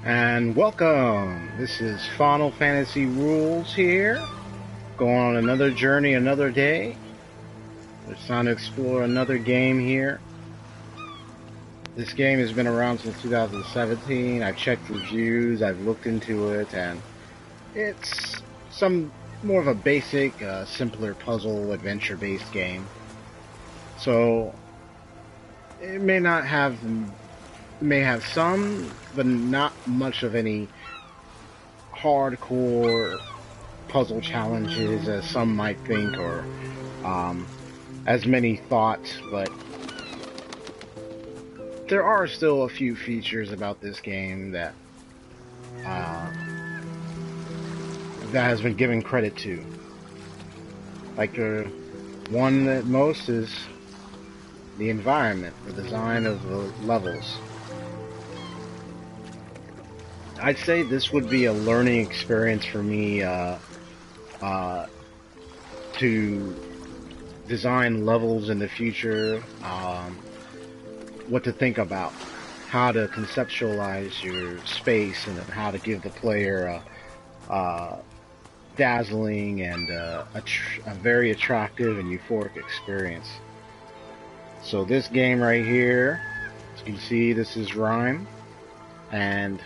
And welcome! This is Final Fantasy Rules here, going on another journey, another day. It's time to explore another game here. This game has been around since 2017. I've checked reviews, I've looked into it, and it's some more of a basic, simpler puzzle adventure-based game. So it may have some, but not much of any hardcore puzzle challenges as some might think, or as many thought, but there are still a few features about this game that has been given credit to. Like one that most is the environment, the design of the levels. I'd say this would be a learning experience for me to design levels in the future, what to think about, how to conceptualize your space, and how to give the player a dazzling and a very attractive and euphoric experience. So this game right here, as you can see, this is RiME, and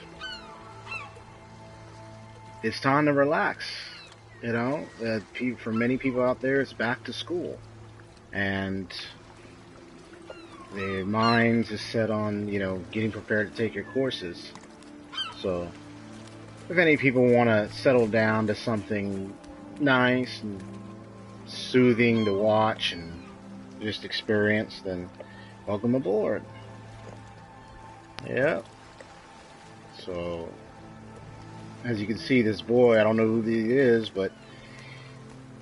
it's time to relax. You know, for many people out there, it's back to school, and their minds is set on, getting prepared to take your courses. So if any people want to settle down to something nice and soothing to watch and just experience, then welcome aboard. Yep. So as you can see, this boy, I don't know who he is, but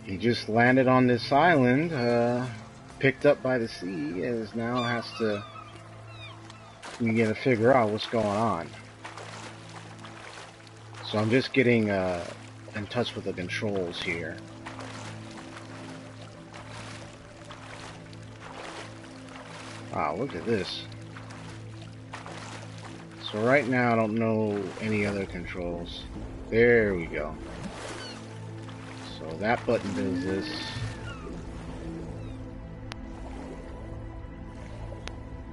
he just landed on this island, picked up by the sea, and now has to begin to figure out what's going on. So I'm just getting in touch with the controls here. Wow, look at this. So right now I don't know any other controls. There we go. So that button does this.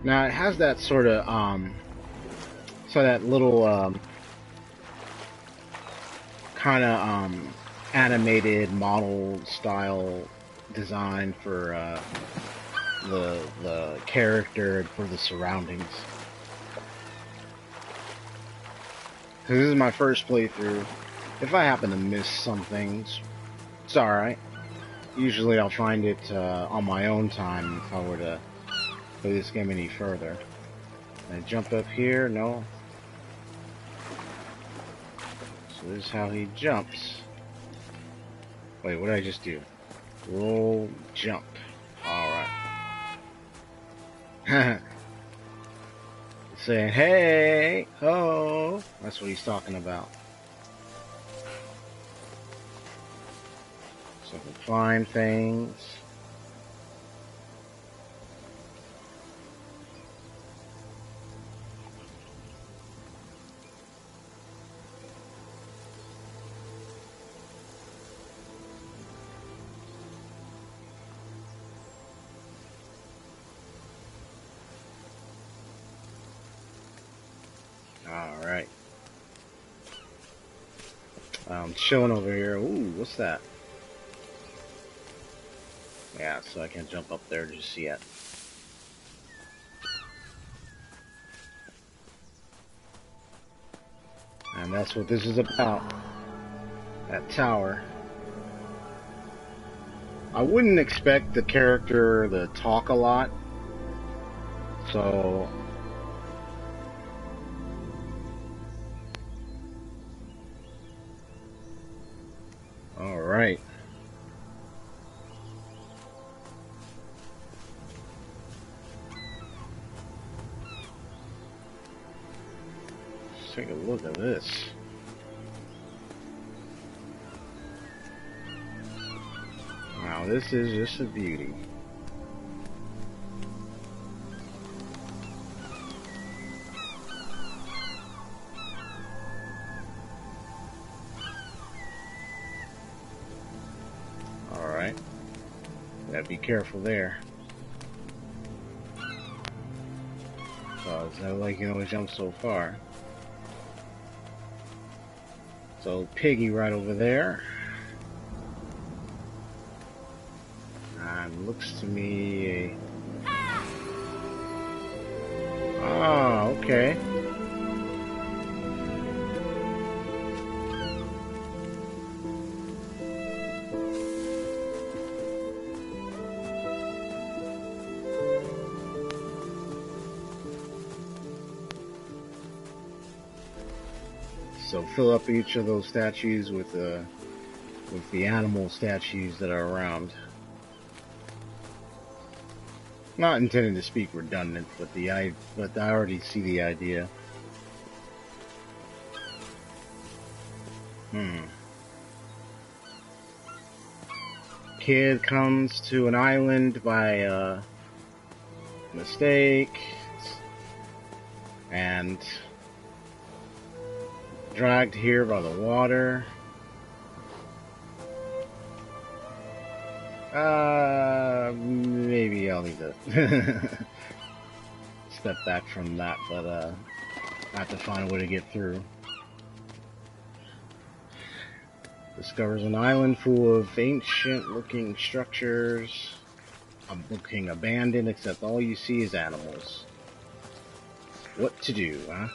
Now it has that sort of that little kind of animated model style design for the character and for the surroundings. This is my first playthrough. If I happen to miss some things, it's alright. Usually I'll find it on my own time if I were to play this game any further. Can I jump up here? No. So this is how he jumps. Wait, what did I just do? Roll, jump. Alright. Saying, hey, ho. That's what he's talking about. So I can find things. Alright. I'm chilling over here. Ooh, what's that? Yeah, so I can jump up there just yet. And that's what this is about. That tower. I wouldn't expect the character to talk a lot. So alright. Let's take a look at this. Wow, this is just a beauty. Gotta be careful there. Cause like you can only jump so far. So piggy right over there. And looks to me. Oh, okay. So fill up each of those statues with the animal statues that are around. Not intending to speak redundant, but I already see the idea. Kid comes to an island by mistake and dragged here by the water. Maybe I'll need to step back from that, but I have to find a way to get through. Discovers an island full of ancient-looking structures, looking abandoned, except all you see is animals. What to do, huh?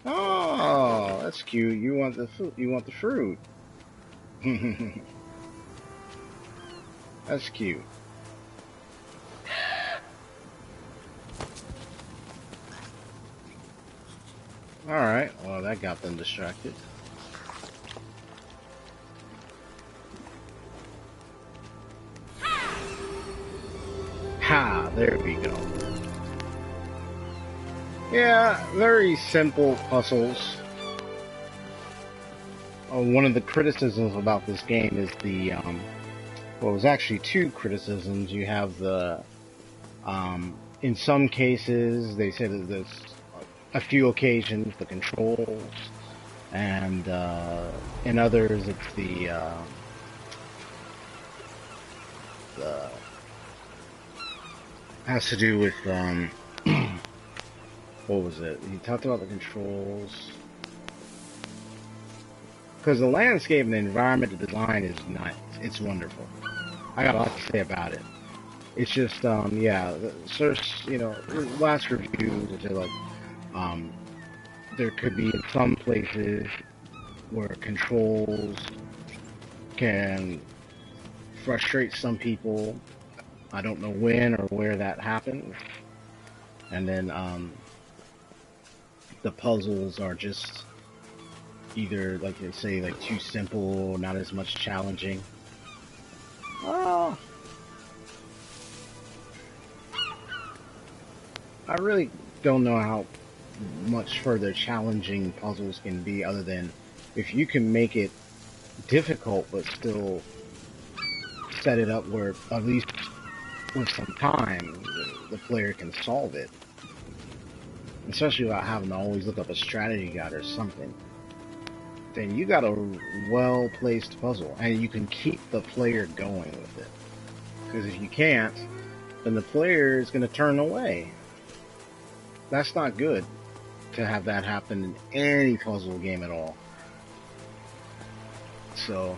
Oh, that's cute. You want the fruit. You want the fruit. That's cute. Alright, well that got them distracted. Ha! There we go. Yeah, very simple puzzles. One of the criticisms about this game is the, well, it was actually two criticisms. You have the, in some cases, they said that there's a few occasions, the controls, and, in others, it's the has to do with, what was it? He talked about the controls. Because the landscape and the environment, the design is nice. It's wonderful. I got a lot to say about it. It's just, yeah, you know, last review, which are like, there could be in some places where controls can frustrate some people. I don't know when or where that happens. And then, the puzzles are just either, like they say, like too simple, not as much challenging. Oh, I really don't know how much further challenging puzzles can be, other than if you can make it difficult but still set it up where at least with some time the player can solve it. Especially without having to always look up a strategy guide or something. Then you got a well-placed puzzle, and you can keep the player going with it. Because if you can't, then the player is going to turn away. That's not good to have that happen in any puzzle game at all. So,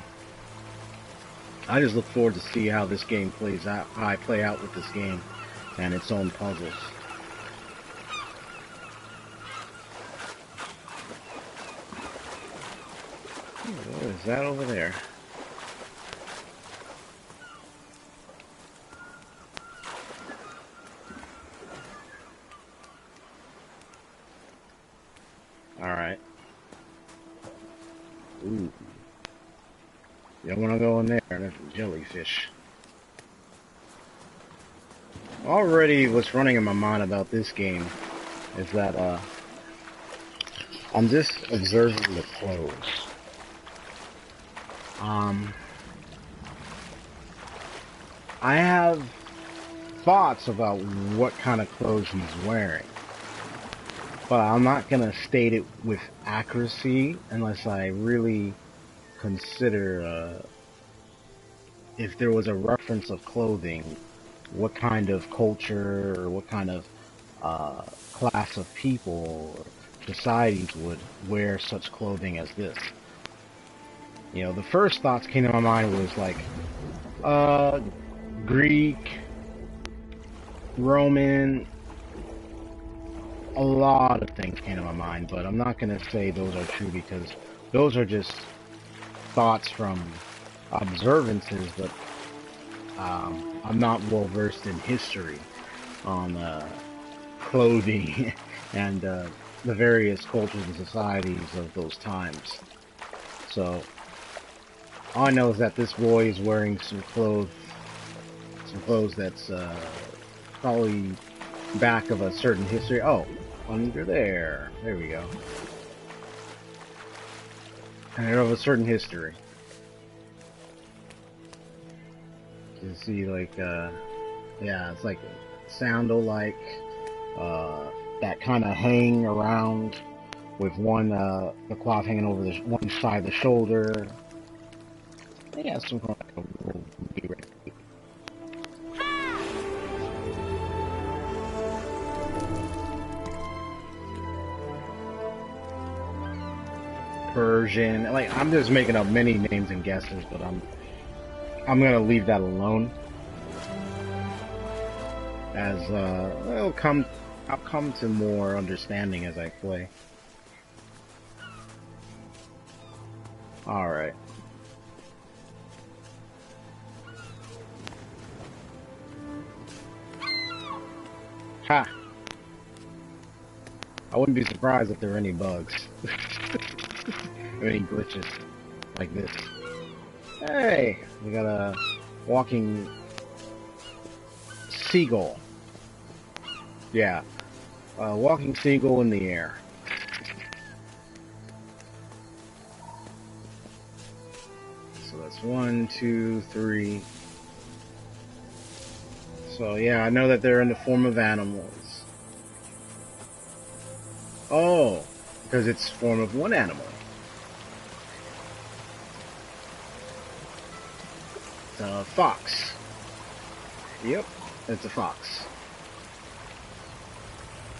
I just look forward to see how this game plays out, how I play out with this game and its own puzzles. What is that over there? Alright. Ooh. You don't want to go in there. There's a jellyfish. Already what's running in my mind about this game is that, I'm just observing the clothes. I have thoughts about what kind of clothes he's wearing. but I'm not gonna state it with accuracy unless I really consider if there was a reference of clothing, what kind of culture or what kind of uh, class of people or societies would wear such clothing as this. You know, the first thoughts came to my mind was like uh, Greek, Roman, a lot of things came to my mind, but I'm not going to say those are true because those are just thoughts from observances, but I'm not well versed in history on clothing and the various cultures and societies of those times. So all I know is that this boy is wearing some clothes that's probably back of a certain history. Oh, under there. There we go. And they're of a certain history. You see, like, yeah, it's like sandal-like, that kind of hang around with one, the cloth hanging over the one side of the shoulder. Yeah, some kind of Persian. Like, I'm just making up many names and guesses, but I'm gonna leave that alone. As I'll come to more understanding as I play. All right. Ha! I wouldn't be surprised if there were any bugs. Or any glitches like this. Hey! We got a walking seagull. Yeah. Walking seagull in the air. So that's 1, 2, 3. So yeah, I know that they're in the form of animals. Oh, because it's form of one animal. It's a fox. Yep, it's a fox.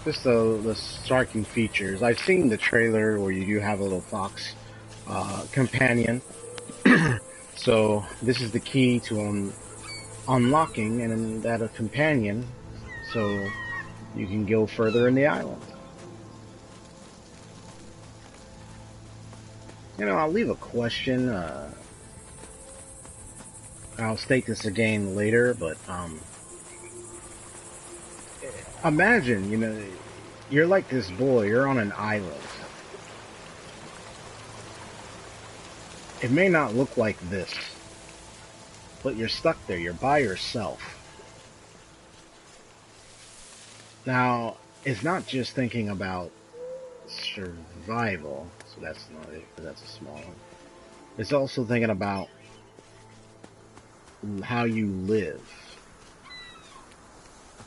Just the striking features. I've seen the trailer where you do have a little fox companion. So this is the key to unlocking and that a companion, so you can go further in the island. You know, I'll leave a question. I'll state this again later, but imagine, you know, you're like this boy. You're on an island. It may not look like this, but you're stuck there. You're by yourself. Now, it's not just thinking about survival. So that's not it, because that's a small one. It's also thinking about how you live.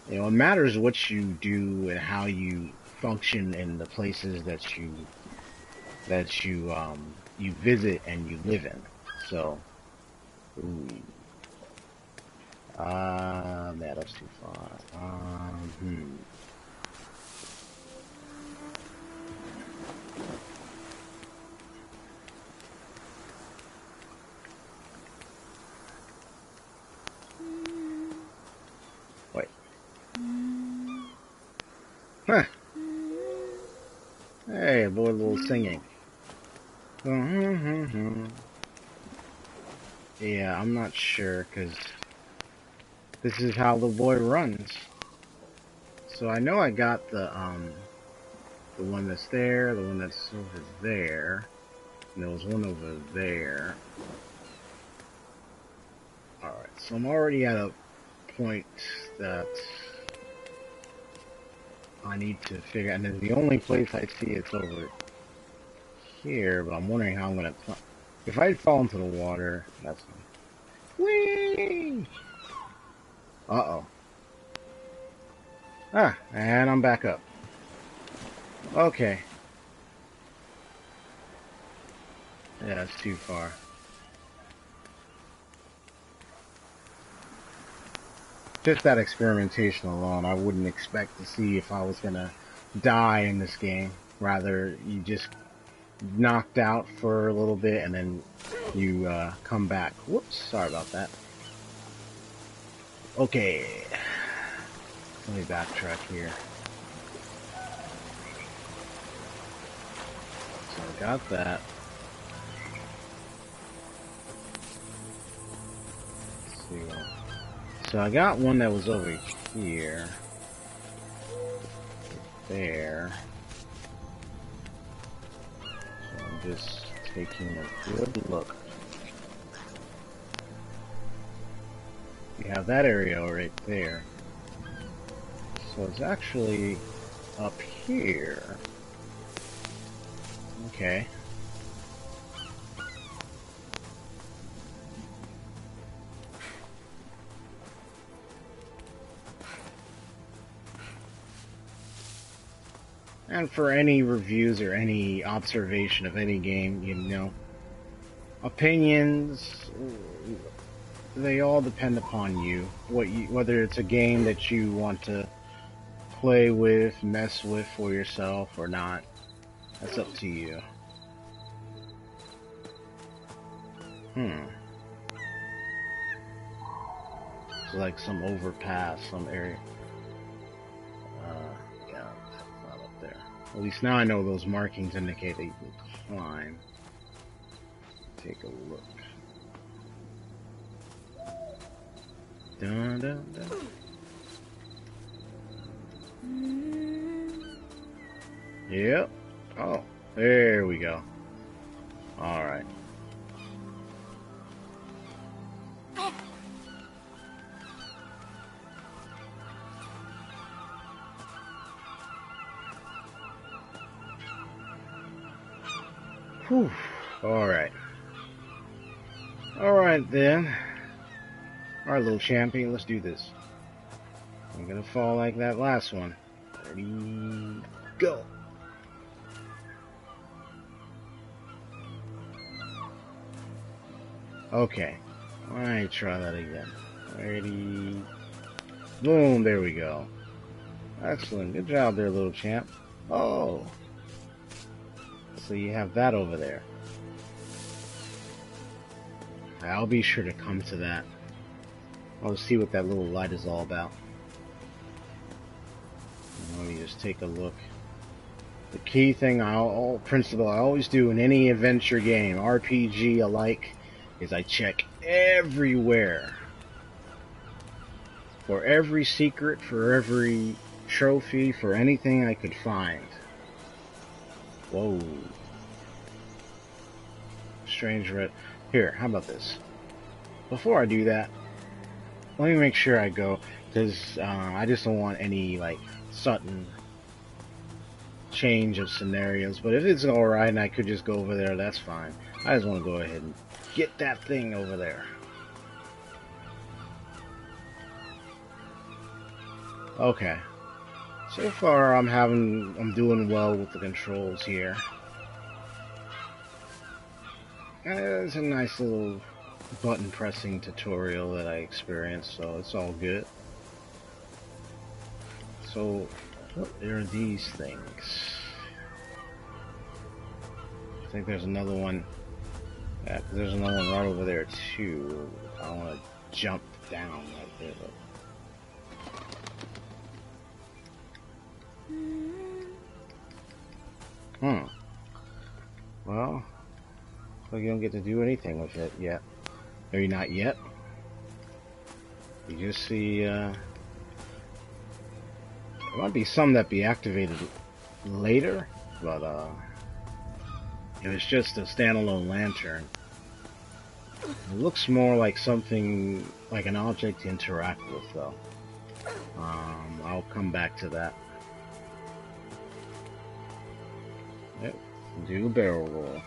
You know, it matters what you do and how you function in the places that you you visit and you live in. So, ooh. Man, that's too far. Wait. Huh. Hey, boy, a little singing. Yeah, I'm not sure, because this is how the boy runs. So I know I got the one that's there, the one that's over there, and there was one over there. Alright, so I'm already at a point that I need to figure out, and the only place I see it's over here, but I'm wondering how I'm gonna if I fall into the water, that's fine. Whee! Uh-oh. Ah, and I'm back up. Okay. Yeah, that's too far. Just that experimentation alone, I wouldn't expect to see if I was gonna die in this game. Rather, you just knocked out for a little bit and then you come back. Whoops, sorry about that. Okay, let me backtrack here. So I got that. Let's see what. So I got one that was over here. There. So I'm just taking a good look. You have that area right there. So it's actually up here. Okay. And for any reviews or any observation of any game, you know, opinions, they all depend upon you. Whether it's a game that you want to play with, mess with for yourself or not, that's up to you. It's like some overpass, some area. Yeah, it's not up there. At least now I know those markings indicate that you can climb. Take a look. Dun, dun, dun. Yep. Oh, there we go. All right. Whew. All right. All right then. All right, little champion. Let's do this. I'm gonna fall like that last one. Ready, go. Okay. Alright, try that again. Ready. Boom, there we go. Excellent. Good job there, little champ. Oh. So you have that over there. I'll be sure to come to that. I'll see what that little light is all about. Let me just take a look. The key thing, principle I always do in any adventure game, RPG alike, is I check everywhere. For every secret, for every trophy, for anything I could find. Whoa. Strange red. Here, how about this? Before I do that, let me make sure I go, because I just don't want any, like, sudden change of scenarios. But if it's alright and I could just go over there, that's fine. I just want to go ahead and get that thing over there. Okay. So far I'm doing well with the controls here. It's a nice little button pressing tutorial that I experienced, so it's all good. So what are these things? I think there's another one. Yeah, 'cause there's another one right over there too. I don't want to jump down right there though. Well, you don't get to do anything with it yet. Maybe not yet. You just see, there might be some that be activated later, but, if it's just a standalone lantern, it looks more like something, like an object to interact with, though. I'll come back to that. Yep, do a barrel roll.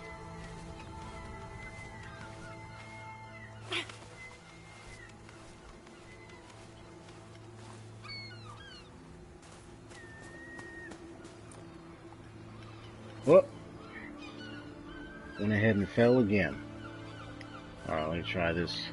Whoop. Went ahead and fell again. Alright, let me try this.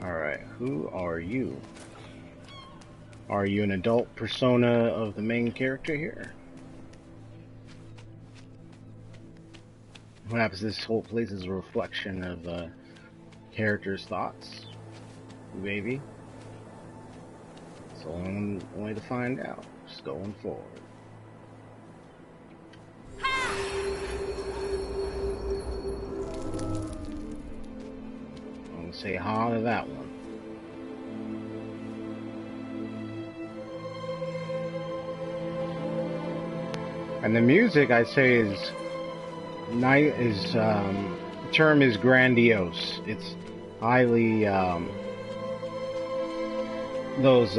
Alright, who are you? Are you an adult persona of the main character here? Perhaps this whole place is a reflection of the character's thoughts? Maybe. It's the only way to find out. Just going forward. Say ha to that one. And the music, I say, is the term is grandiose. It's highly those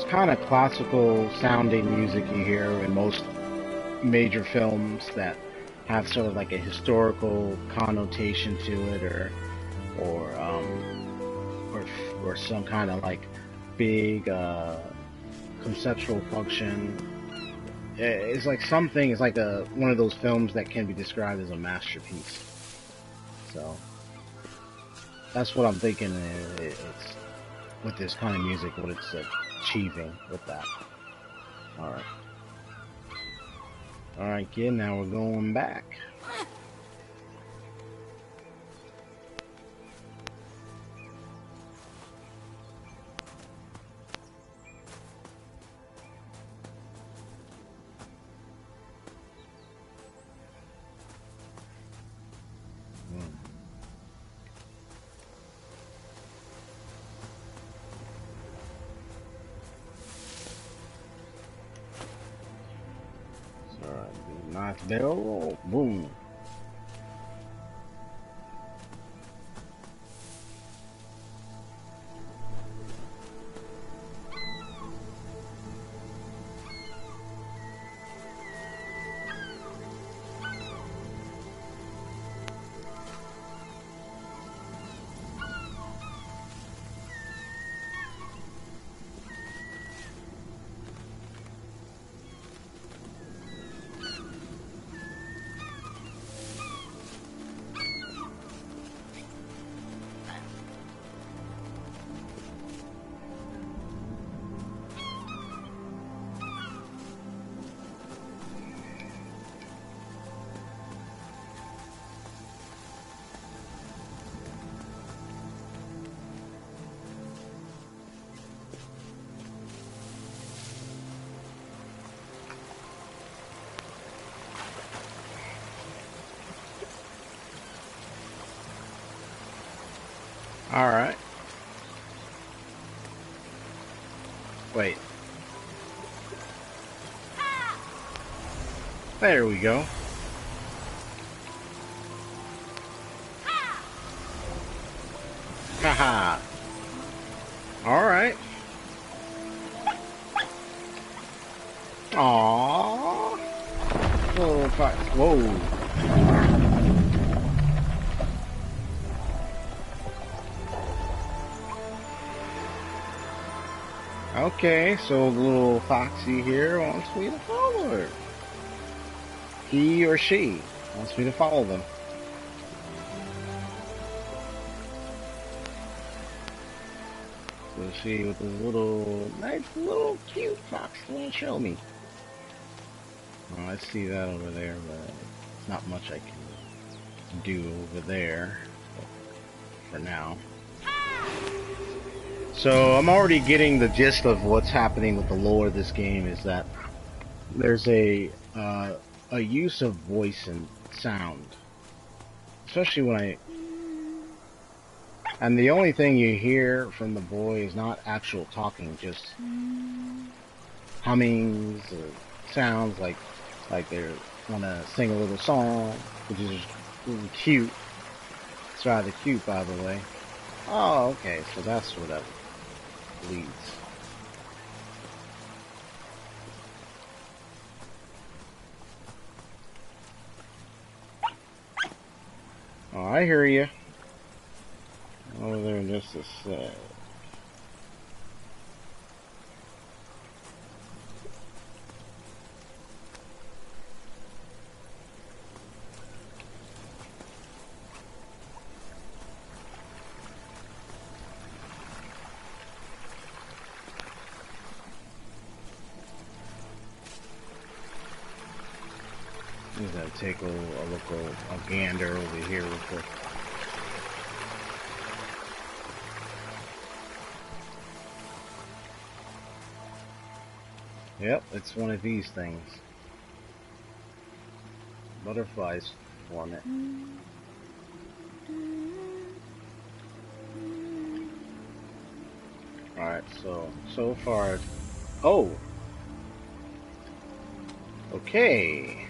kind of classical sounding music you hear in most major films that have sort of like a historical connotation to it, or some kind of like big conceptual function. It's like something. It's like one of those films that can be described as a masterpiece. So that's what I'm thinking. It's with this kind of music, what it's achieving with that. All right. Alright, kid, now we're going back. Nice barrel, boom. Alright. Wait. There we go. Haha. Alright. Aww. Little fox. Whoa. Okay, so the little foxy here wants me to follow her. He or she wants me to follow them. So she with this little, nice little cute fox won't show me. Oh, I see that over there, but it's not much I can do over there for now. So I'm already getting the gist of what's happening with the lore of this game is that there's a use of voice and sound, especially when and the only thing you hear from the boy is not actual talking, just hummings or sounds like they want to sing a little song, which is really cute. It's rather cute, by the way. Oh, okay, so that's where that leads. Oh, I hear you. Over there in just a sec. I'm gonna take a gander over here real quick. Yep, it's one of these things. Butterflies form it. Alright, so far... Oh! Okay.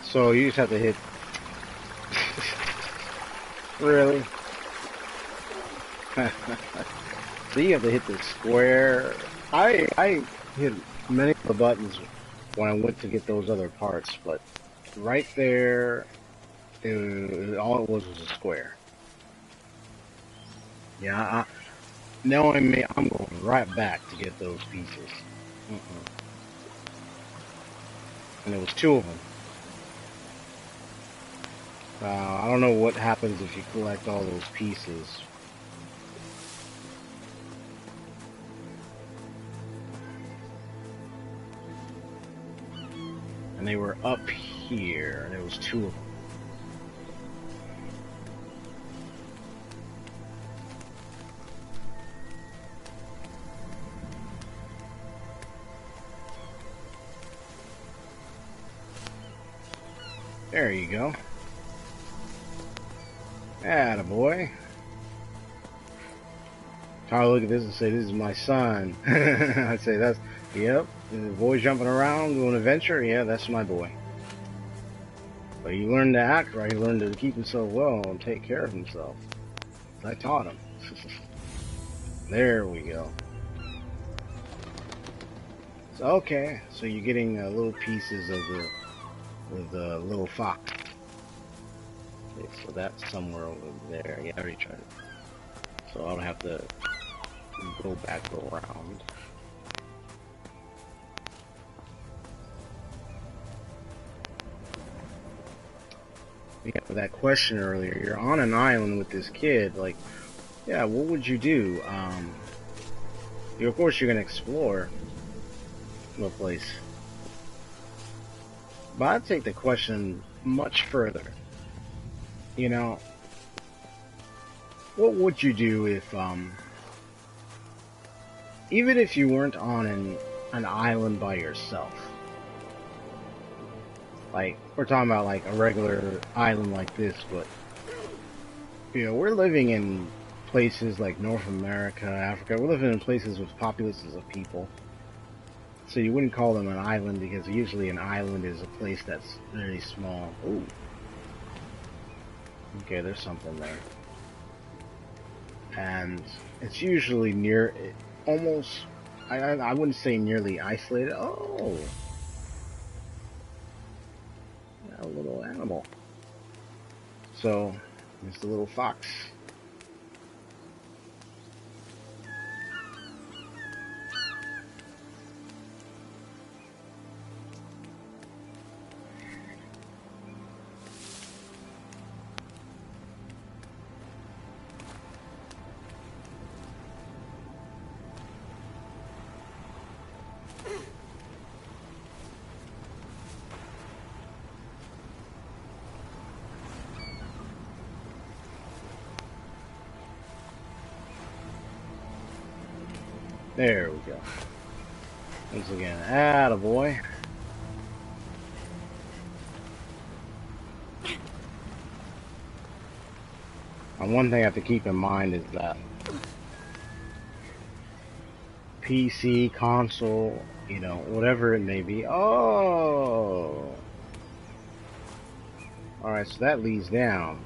So you just have to hit... Really? So you have to hit the square. I hit many of the buttons when I went to get those other parts, but right there, all it was a square. Yeah, knowing me, I'm going right back to get those pieces. And there was two of them. I don't know what happens if you collect all those pieces. And they were up here, and there was two of them. There you go. Attaboy. I'll look at this and say, this is my son. I'd say, that's, yep, the boy jumping around, doing an adventure, yeah, that's my boy. But he learned to act right, he learned to keep himself well and take care of himself. I taught him. There we go. So, okay, so you're getting little pieces of the little fox. Okay, so that's somewhere over there. Yeah, I already tried it. So I don't have to go back around. Yeah, for that question earlier, you're on an island with this kid, like, yeah, what would you do? Of course you're gonna explore the place. But I'd take the question much further. You know, what would you do if, even if you weren't on an island by yourself? Like, we're talking about like a regular island like this, but, you know, we're living in places like North America, Africa. We're living in places with populaces of people. So you wouldn't call them an island, because usually an island is a place that's very small. Ooh. Okay, there's something there. And it's usually near, almost, I wouldn't say nearly isolated. Oh! A little animal. So, it's the little fox. There we go. Once again, attaboy. And one thing I have to keep in mind is that PC, console, you know, whatever it may be. Oh! Alright, so that leads down.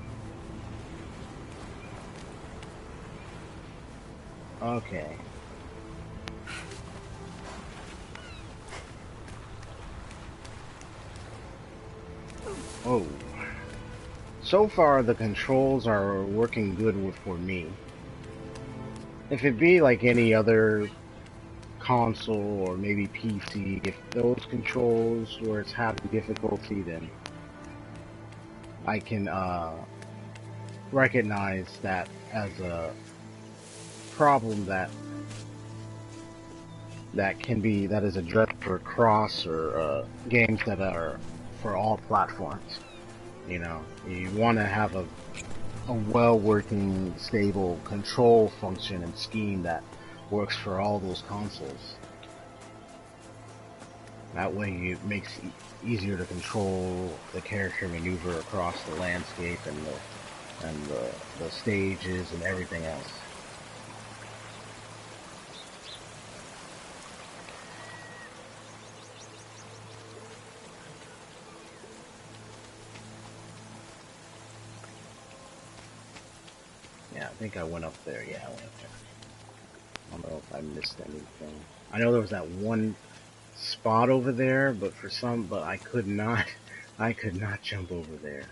Okay. Oh. So far, the controls are working good for me. If it be like any other console or maybe PC, if those controls where it's having difficulty, then I can recognize that as a problem that is addressed for cross or games that are for all platforms. You know, you want to have a well-working, stable control function and scheme that works for all those consoles. That way it makes it easier to control the character maneuver across the landscape and the stages and everything else. Yeah, I think I went up there. Yeah, I went up there. I don't know if I missed anything. I know there was that one spot over there, but I could not, I could not jump over there.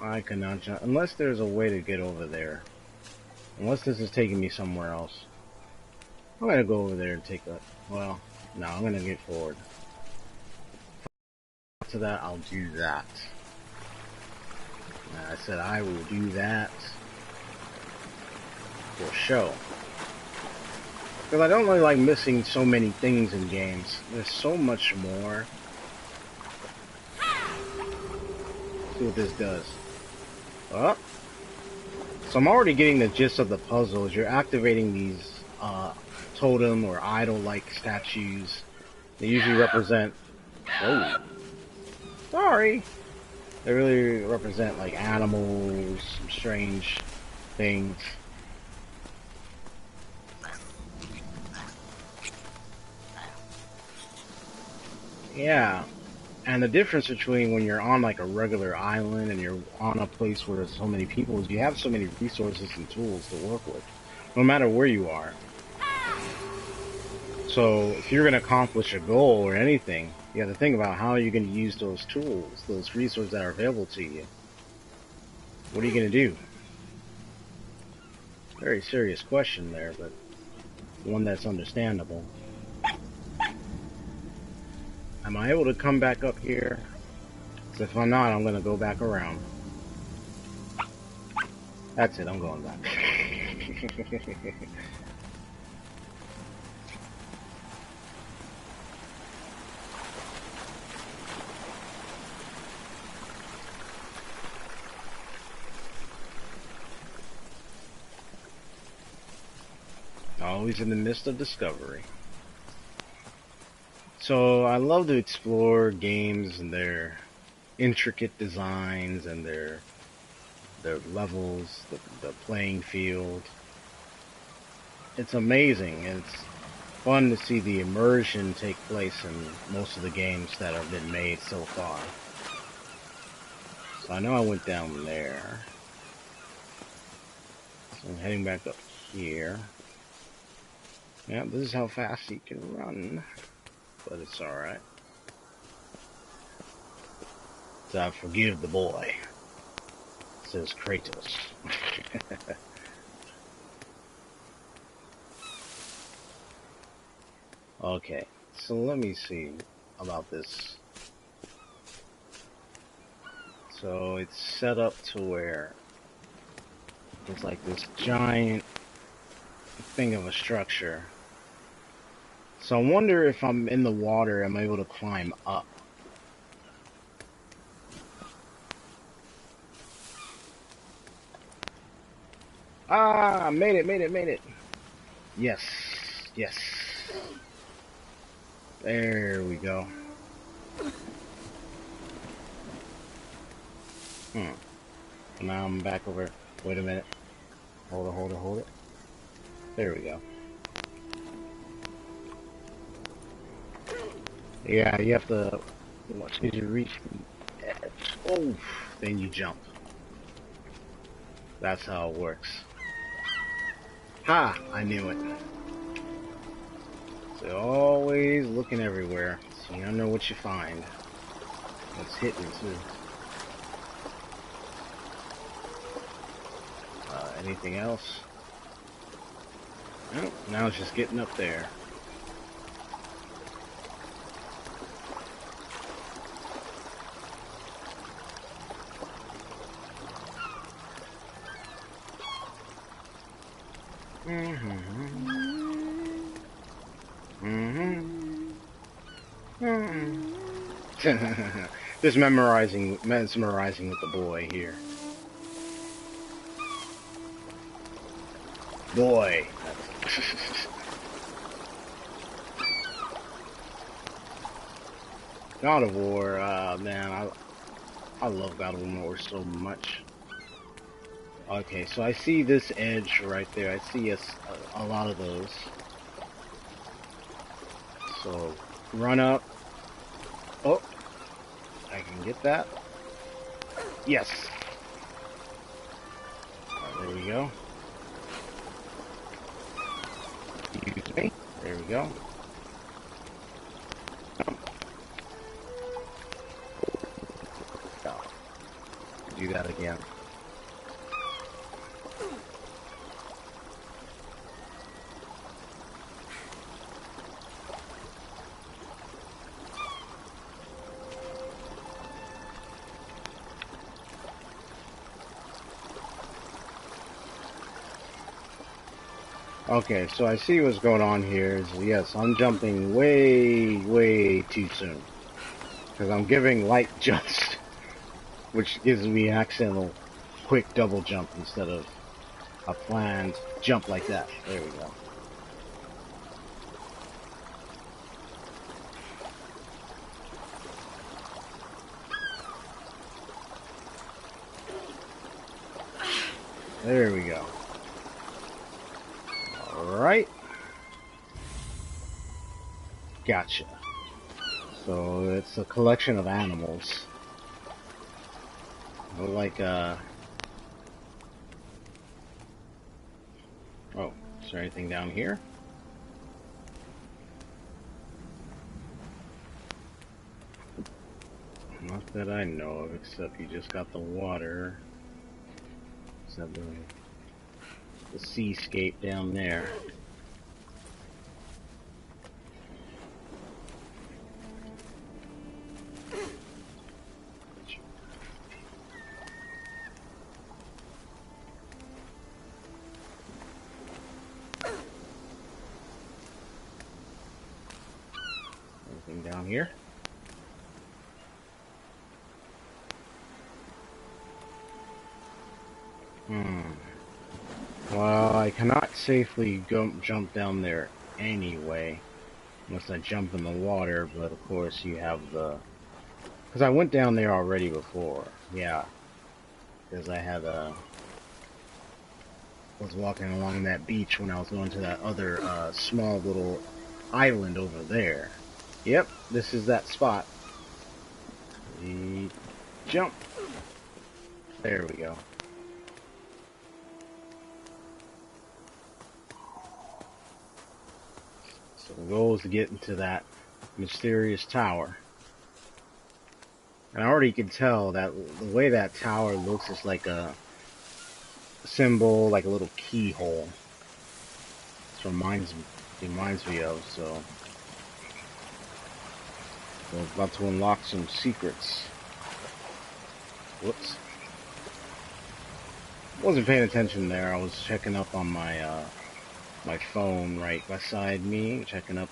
I could not jump, unless there's a way to get over there. Unless this is taking me somewhere else. I'm gonna go over there and take a, well, no, I'm gonna get forward. After that, I'll do that. I said I will do that for show. Because I don't really like missing so many things in games. There's so much more. Let's see what this does. Oh. So I'm already getting the gist of the puzzles. You're activating these totem or idol-like statues. They usually represent... Oh. Sorry. They really represent like animals, some strange things. Yeah, and the difference between when you're on like a regular island and you're on a place where there's so many people is you have so many resources and tools to work with, no matter where you are. So if you're going to accomplish a goal or anything, you have to think about how you're going to use those tools, those resources that are available to you. What are you going to do? Very serious question there, but one that's understandable. Am I able to come back up here? So if I'm not, I'm going to go back around. That's it, I'm going back. Always in the midst of discovery. So I love to explore games and their intricate designs and their levels, the playing field. It's amazing. It's fun to see the immersion take place in most of the games that have been made so far. So I know I went down there. So I'm heading back up here. Yeah, this is how fast you can run. But it's alright. So I forgive the boy. Says Kratos. Okay, so let me see about this. So it's set up to where it's like this giant thing of a structure. So I wonder if I'm in the water, I'm able to climb up. Ah, made it. Yes, yes. There we go. Now I'm back over. Wait a minute. Hold it. There we go. Yeah, you have to, as soon as you reach the edge, oh, then you jump. That's how it works. Ha! I knew it. So always looking everywhere, so you don't know what you find. It's hidden too. Anything else? Nope, now it's just getting up there. Just mesmerizing with the boy here. Boy. God of War, man, I love God of War so much. Okay, so I see this edge right there. I see a lot of those. So, run up. Oh, I can get that. Yes. There we go. Excuse me. There we go. Oh, do that again. Okay, so I see what's going on here. Is yes, I'm jumping way too soon. Because I'm giving light jumps, which gives me an accidental quick double jump instead of a planned jump like that. There we go. There we go. Alright. Gotcha. So it's a collection of animals. Like, oh, is there anything down here? Not that I know of, except you just got the water. Except the seascape down there. Anything down here? Well, I cannot safely jump down there anyway, unless I jump in the water, but of course you have the... Because I went down there already before, yeah. Because I had was walking along that beach when I was going to that other small little island over there. Yep, this is that spot. The jump. There we go. So the goal is to get into that mysterious tower. And I already can tell that the way that tower looks is like a symbol, like a little keyhole. This reminds me of, so we're about to unlock some secrets. Whoops. Wasn't paying attention there. I was checking up on my my phone right beside me, checking up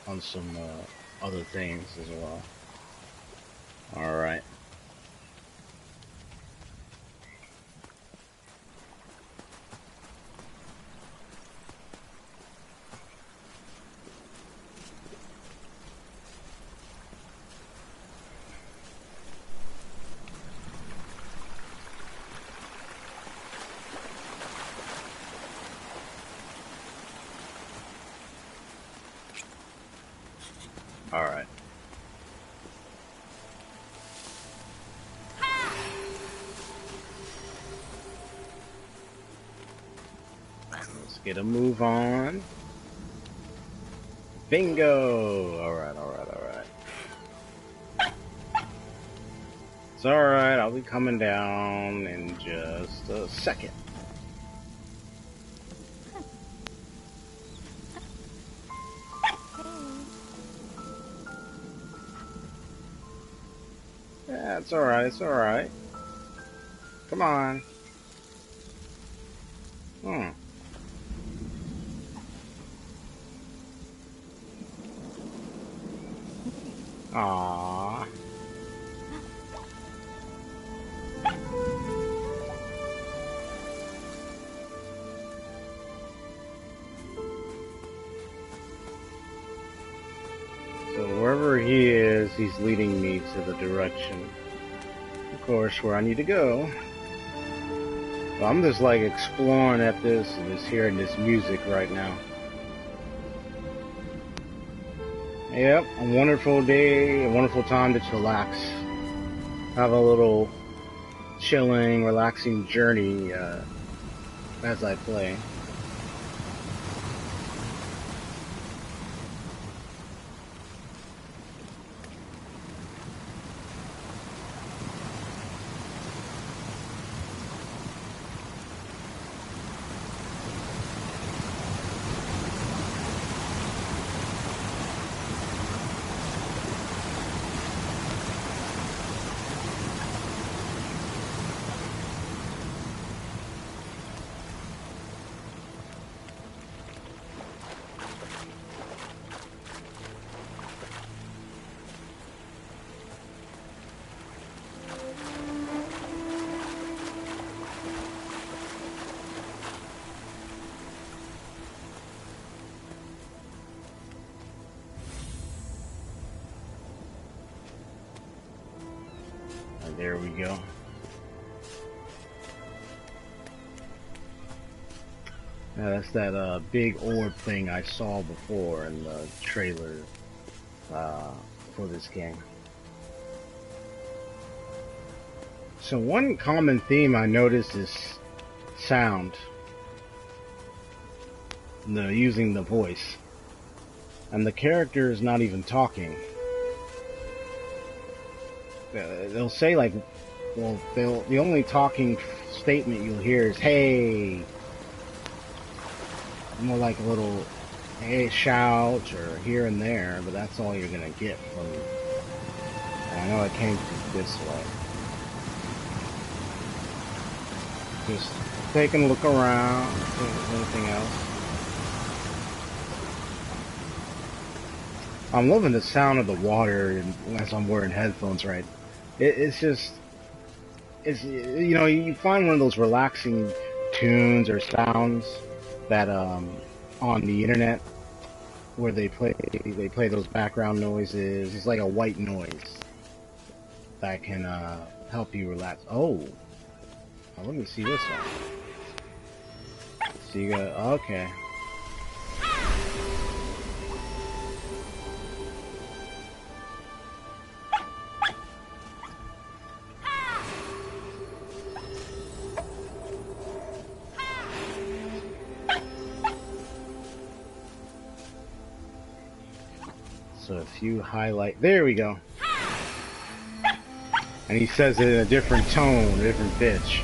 on some other things as well. Alright. Alright. get a move on. Bingo! Alright, alright, alright. It's alright, I'll be coming down in just a second. Yeah, it's alright, it's alright. Come on. Hmm. Aww. So wherever he is, he's leading me to the direction, of course, where I need to go. So I'm just like exploring at this and just hearing this music right now. Yep, a wonderful day, a wonderful time to chillax. Have a little chilling, relaxing journey as I play. There we go. Now that's that big orb thing I saw before in the trailer for this game. So one common theme I noticed is sound. Using the voice. And the character is not even talking. They'll say like, well, the only talking statement you'll hear is "hey," more like a little "hey" shout or here and there, but that's all you're gonna get from. I know I came this way. Just taking a look around. Anything else? I'm loving the sound of the water as I'm wearing headphones, right? It's just, you know, you find one of those relaxing tunes or sounds that on the internet where they play those background noises. It's like a white noise that can help you relax. Oh, let me see this one. So you got, okay. So if you highlight, there we go. And he says it in a different tone, a different pitch.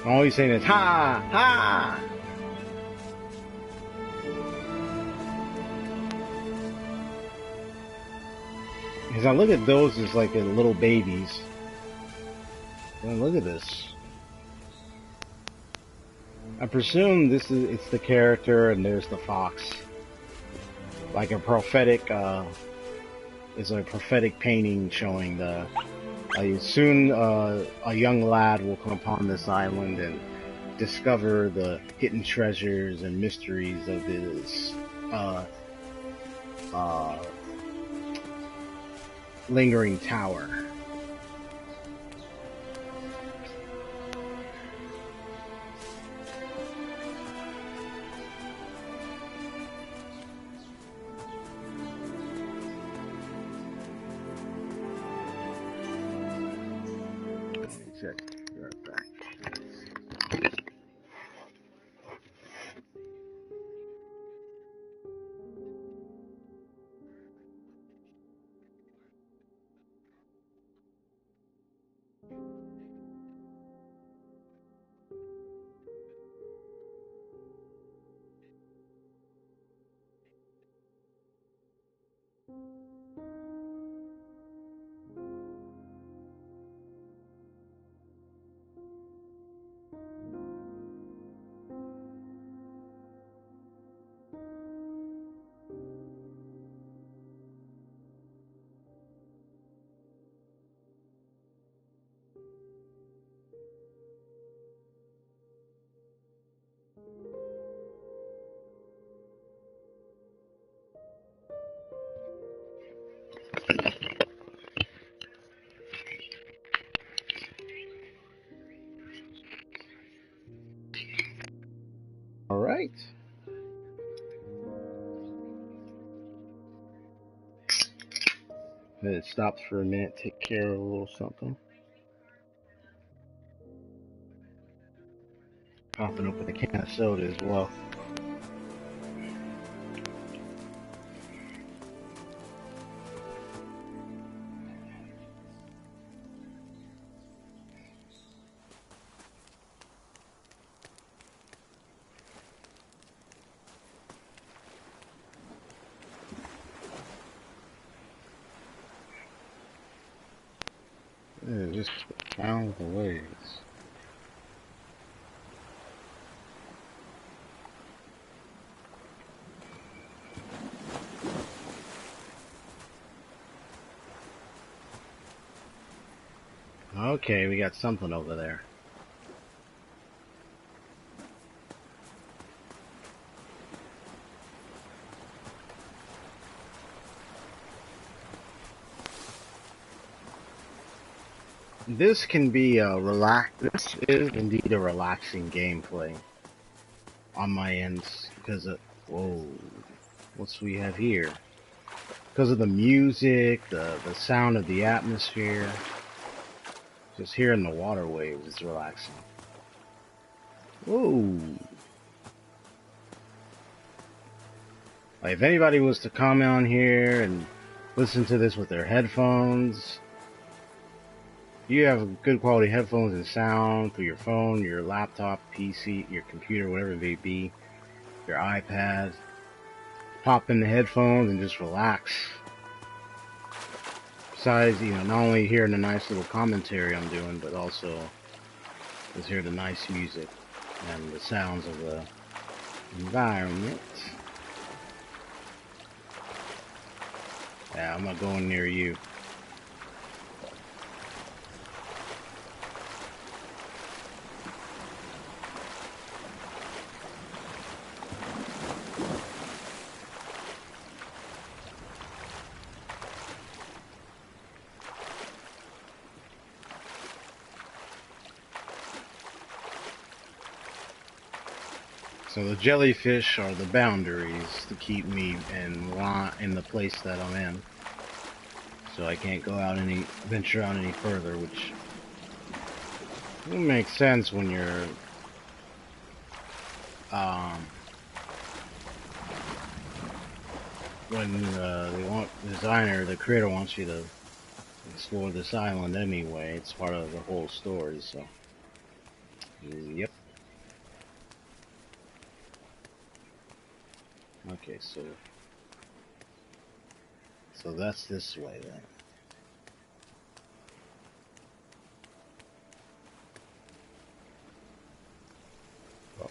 All he's saying is "ha, ha." Because I look at those as like little babies. And look at this. I presume it's the character and there's the fox. Like a prophetic, is a prophetic painting showing soon a young lad will come upon this island and discover the hidden treasures and mysteries of this lingering tower. Check. Be right back. It stops for a minute, take care of a little something. Popping open a can of soda as well. Just found the ways. Okay, we got something over there. This can be a This is indeed a relaxing gameplay on my end because of whoa, what's we have here? Because of the music, the sound of the atmosphere, just hearing the water waves is relaxing. Whoa! Like if anybody was to come on here and listen to this with their headphones. You have good quality headphones and sound through your phone, your laptop, PC, your computer, whatever it may be, your iPad. Pop in the headphones and just relax. Besides, not only hearing the nice little commentary I'm doing, but also just hear the nice music and the sounds of the environment. Yeah, I'm not going near you. So the jellyfish are the boundaries to keep me in the place that I'm in. So I can't venture out any further, which will make sense when you're when the creator wants you to explore this island anyway. It's part of the whole story, so yep. Okay, so that's this way then.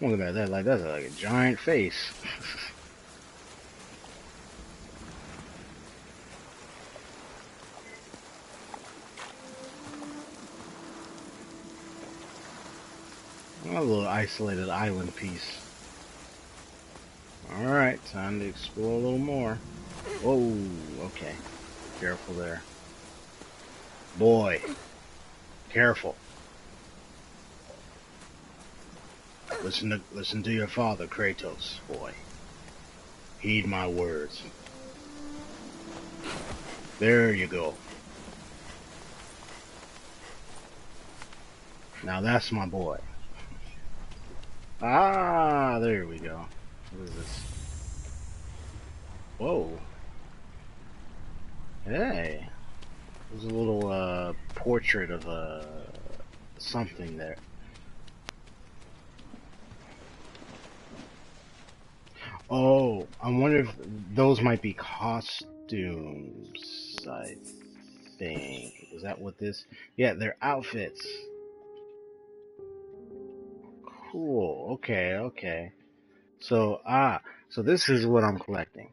I'm looking at that like that's like a giant face. A little isolated island piece. Alright, time to explore a little more. Whoa, okay. Careful there. Boy, careful. Listen to your father, Kratos, boy. Heed my words. There you go. Now that's my boy. Ah, there we go. What is this? Whoa. Hey. There's a little portrait of something there. Oh, I wonder if those might be costumes, I think. Is that what this? Yeah, they're outfits. Cool. Okay, okay. So, so this is what I'm collecting.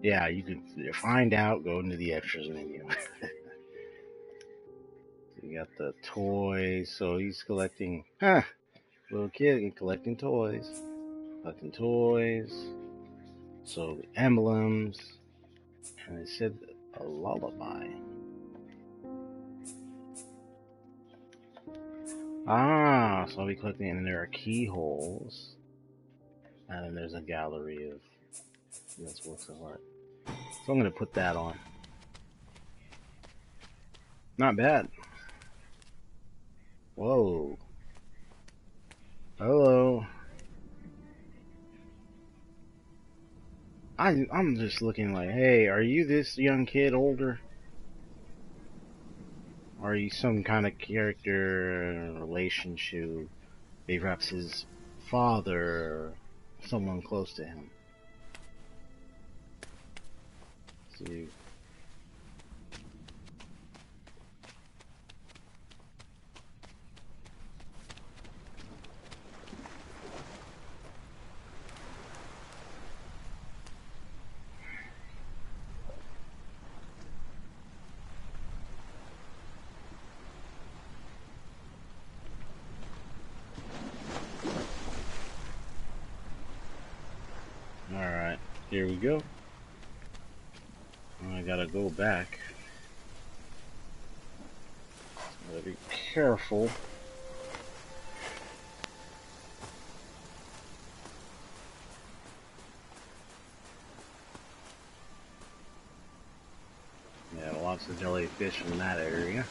Yeah, you can find out, go into the extras menu. You got the toys, so he's collecting, little kid collecting toys. Collecting toys. So, emblems. And it said a lullaby. Ah, so I'll be collecting, and there are keyholes. And then there's a gallery of works of art. So I'm going to put that on. Not bad. Whoa. Hello. I'm just looking like, hey, are you this young kid older? Or are you some kind of character relationship? Perhaps his father or someone close to him. See. Alright, here we go. I gotta go back. Gotta be careful. Yeah, lots of jellyfish in that area.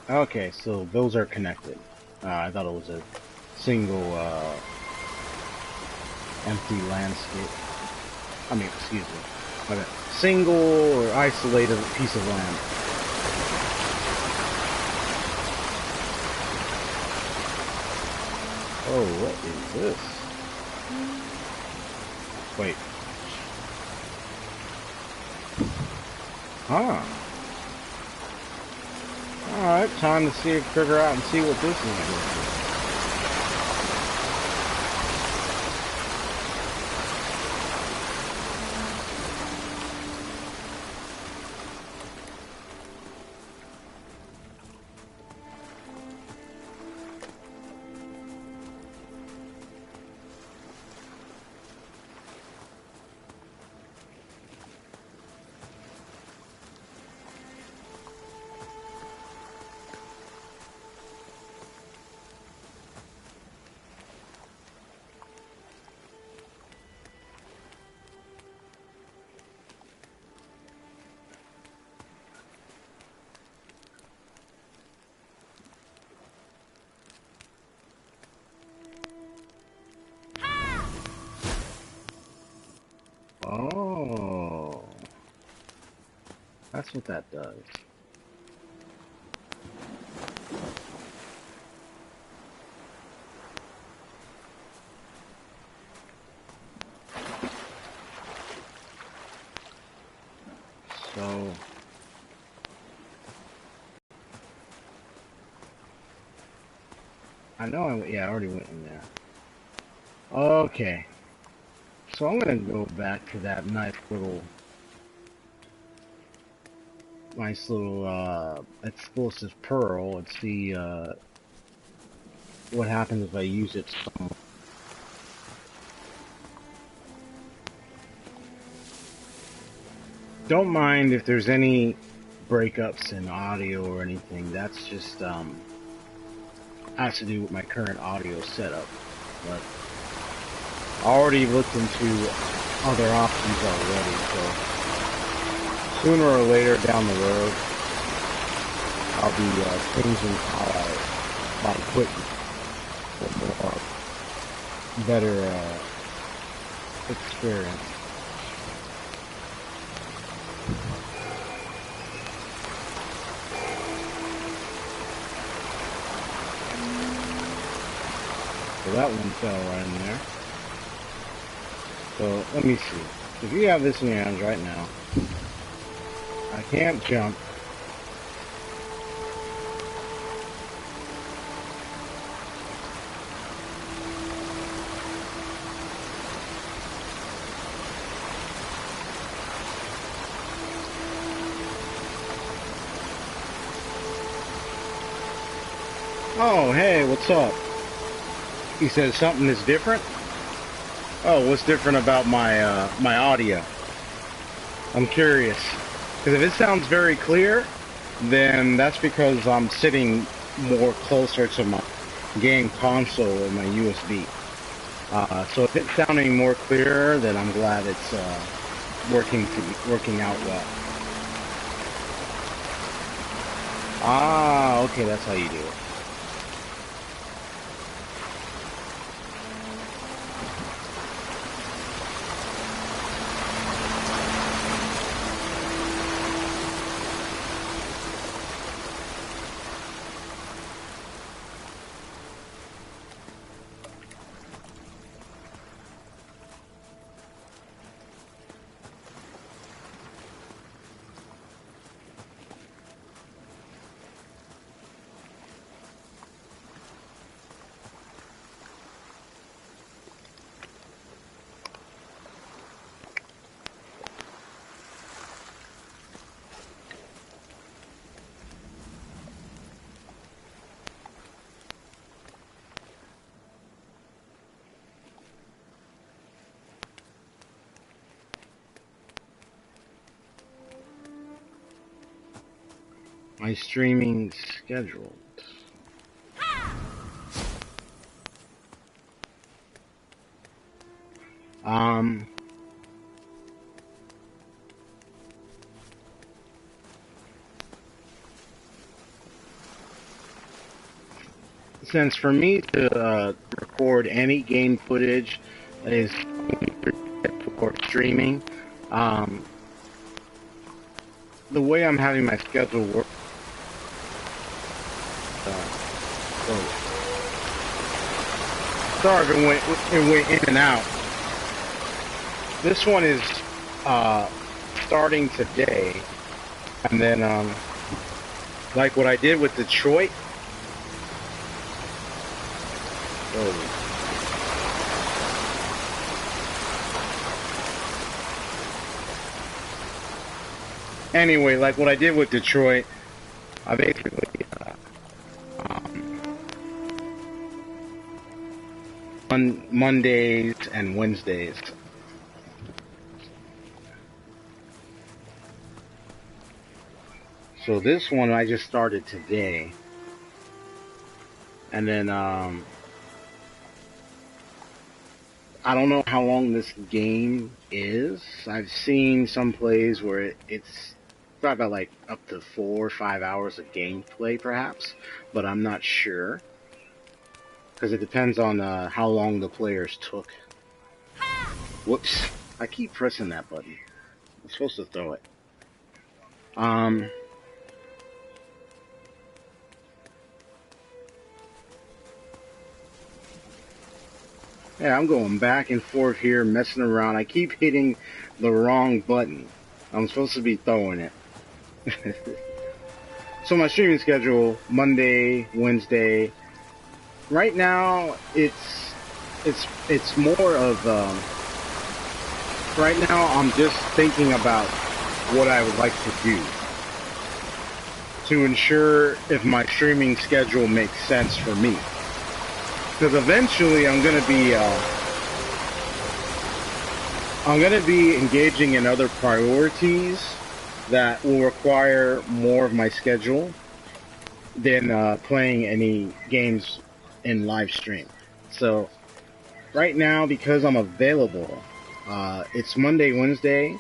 Okay, so those are connected. I thought it was a single empty landscape. I mean, excuse me. Okay. Single or isolated piece of land. Oh, what is this? Wait. Huh. Alright, time to figure out and see what this is. Oh, that's what that does. So, I know yeah, I already went in there. Okay, so I'm gonna go back to that nice little explosive pearl and see what happens if I use it. Don't mind if there's any breakups in audio or anything. That's just has to do with my current audio setup. But I already looked into other options already, so sooner or later down the road, I'll be changing my equipment for more better experience. So that one fell right in there. So let me see. If you have this in your hands right now, I can't jump. Oh, hey, what's up? He says something is different? Oh, what's different about my my audio? I'm curious. Because if it sounds very clear, then that's because I'm sitting more closer to my game console and my USB. So if it's sounding more clear, then I'm glad it's working out well. Ah, okay, that's how you do it. My streaming schedule. Um, since for me to record any game footage is for streaming, um, the way I'm having my schedule work, oh, sorry if it went in and out. This one is starting today, and then like what I did with Detroit. Oh. Anyway, like what I did with Detroit, I basically on Mondays and Wednesdays. So this one I just started today, and then I don't know how long this game is. I've seen some plays where it's probably about like up to 4 or 5 hours of gameplay, perhaps, but I'm not sure because it depends on how long the players took. Whoops! I keep pressing that button. I'm supposed to throw it. Yeah, I'm going back and forth here, messing around. I keep hitting the wrong button. I'm supposed to be throwing it. So my streaming schedule, Monday, Wednesday. Right now, it's more of right now I'm just thinking about what I would like to do to ensure if my streaming schedule makes sense for me. Because eventually I'm gonna be engaging in other priorities that will require more of my schedule than playing any games in live stream. So right now, because I'm available, it's Monday, Wednesday,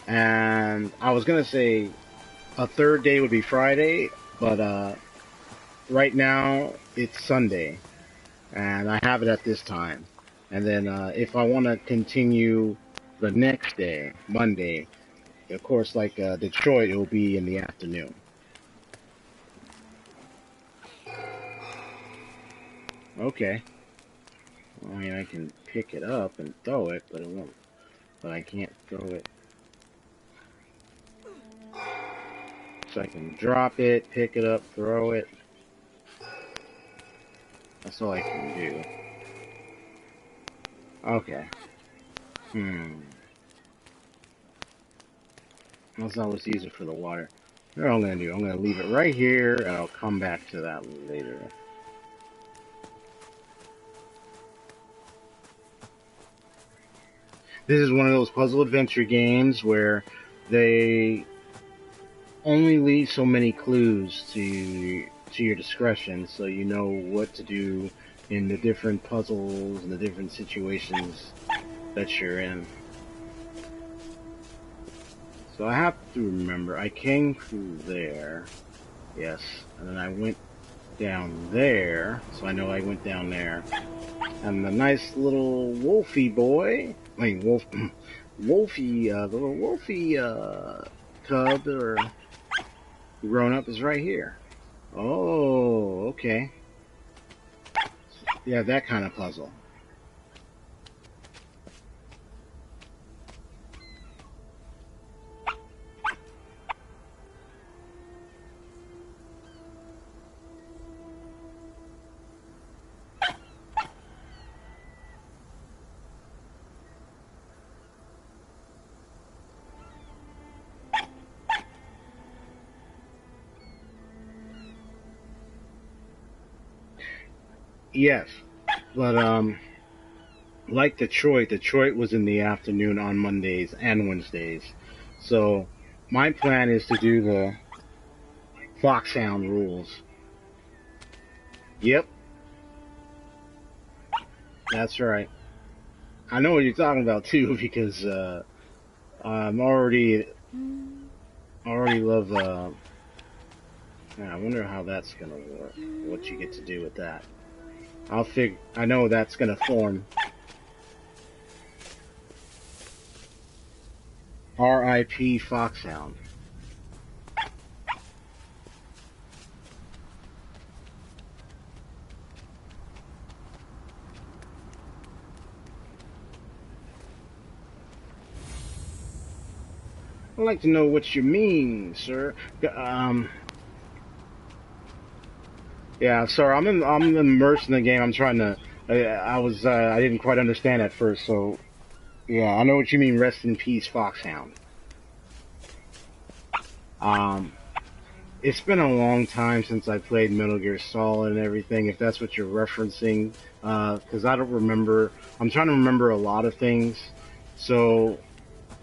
and I was gonna say a third day would be Friday, but right now it's Sunday, and I have it at this time. And then if I want to continue the next day, Monday, of course, like Detroit, it will be in the afternoon. Okay. I mean, I can pick it up and throw it, but it won't. But I can't throw it. So I can drop it, pick it up, throw it. That's all I can do. Okay. That's not what's easier for the water. Here's what I'm gonna do. I'm gonna leave it right here, and I'll come back to that later. This is one of those puzzle adventure games where they only leave so many clues to your discretion, so you know what to do in the different puzzles and the different situations that you're in. So I have to remember, I came through there, yes, and then I went down there, so I know I went down there. And the nice little wolfie boy, I mean wolfie, the little wolfie cub or grown up is right here. Oh, okay. Yeah, that kind of puzzle. Yes, but like Detroit was in the afternoon on Mondays and Wednesdays. So my plan is to do the Foxhound rules. Yep, that's right. I know what you're talking about too because I'm already love. Yeah, I wonder how that's gonna work. What you get to do with that? I know that's gonna form. R.I.P. Foxhound. I'd like to know what you mean, sir. Yeah, sorry, I'm immersed in the game. I'm trying to. I didn't quite understand at first. So yeah, I know what you mean. Rest in peace, Foxhound. Um, it's been a long time since I played Metal Gear Solid and everything. If that's what you're referencing, because I don't remember. I'm trying to remember a lot of things, so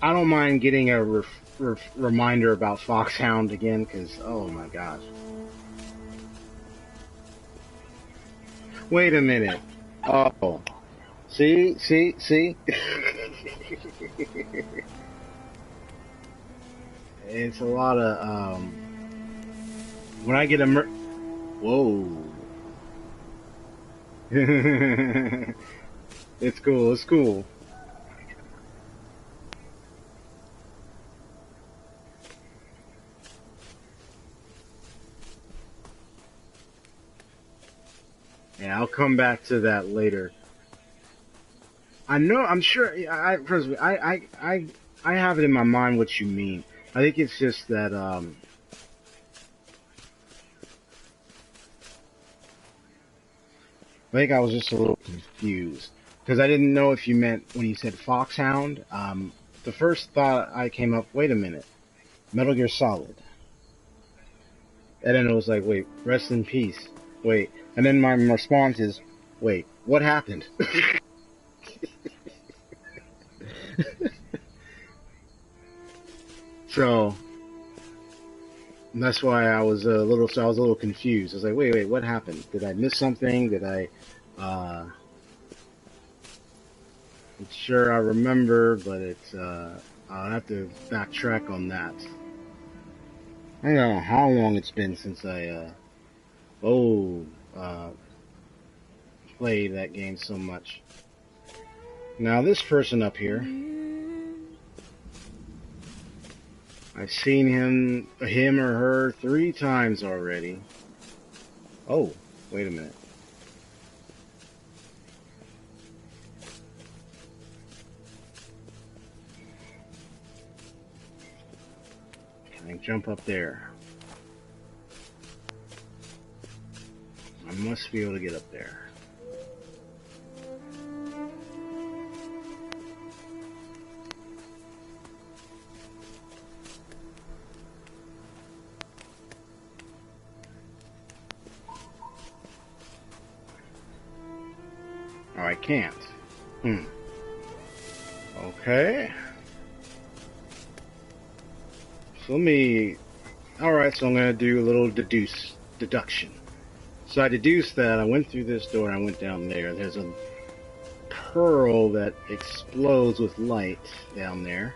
I don't mind getting a reminder about Foxhound again. Because oh my gosh. Wait a minute. Oh, see. It's a lot of when I get whoa. It's cool. It's cool. Yeah, I'll come back to that later. I know. I'm sure. First, I have it in my mind what you mean. I think it's just that I think I was just a little confused because I didn't know if you meant when you said Foxhound. The first thought I came up, wait a minute, Metal Gear Solid, and then it was like, wait, rest in peace. Wait, and then my response is, wait, what happened? So that's why I was a little confused. I was like, wait, what happened? Did I miss something? Did I? I'm sure I remember, but I'll have to backtrack on that. I don't know how long it's been since oh, uh, played that game so much. Now this person up here, I've seen him or her 3 times already. Oh, wait a minute. Can I jump up there? I must be able to get up there. Oh, I can't. Hmm. Okay. So alright, so I'm gonna do a little deduction. So I deduced that I went through this door and I went down there. There's a pearl that explodes with light down there.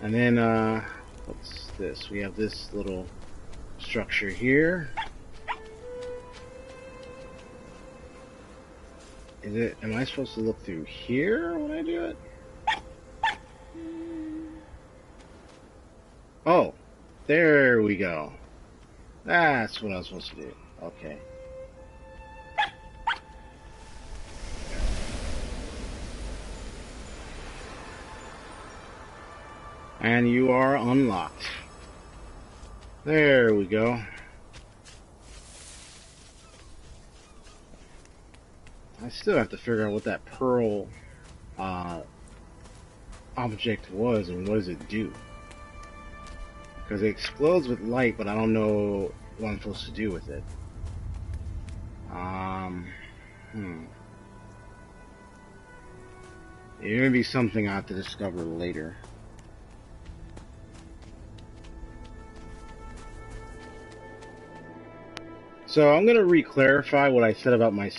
And then, what's this? We have this little structure here. Am I supposed to look through here when I do it? Oh, there we go. That's what I was supposed to do. Okay. And you are unlocked. There we go. I still have to figure out what that pearl object was and what does it do. Because it explodes with light, but I don't know what I'm supposed to do with it. It may be something I have to discover later. So I'm gonna re-clarify what I said about my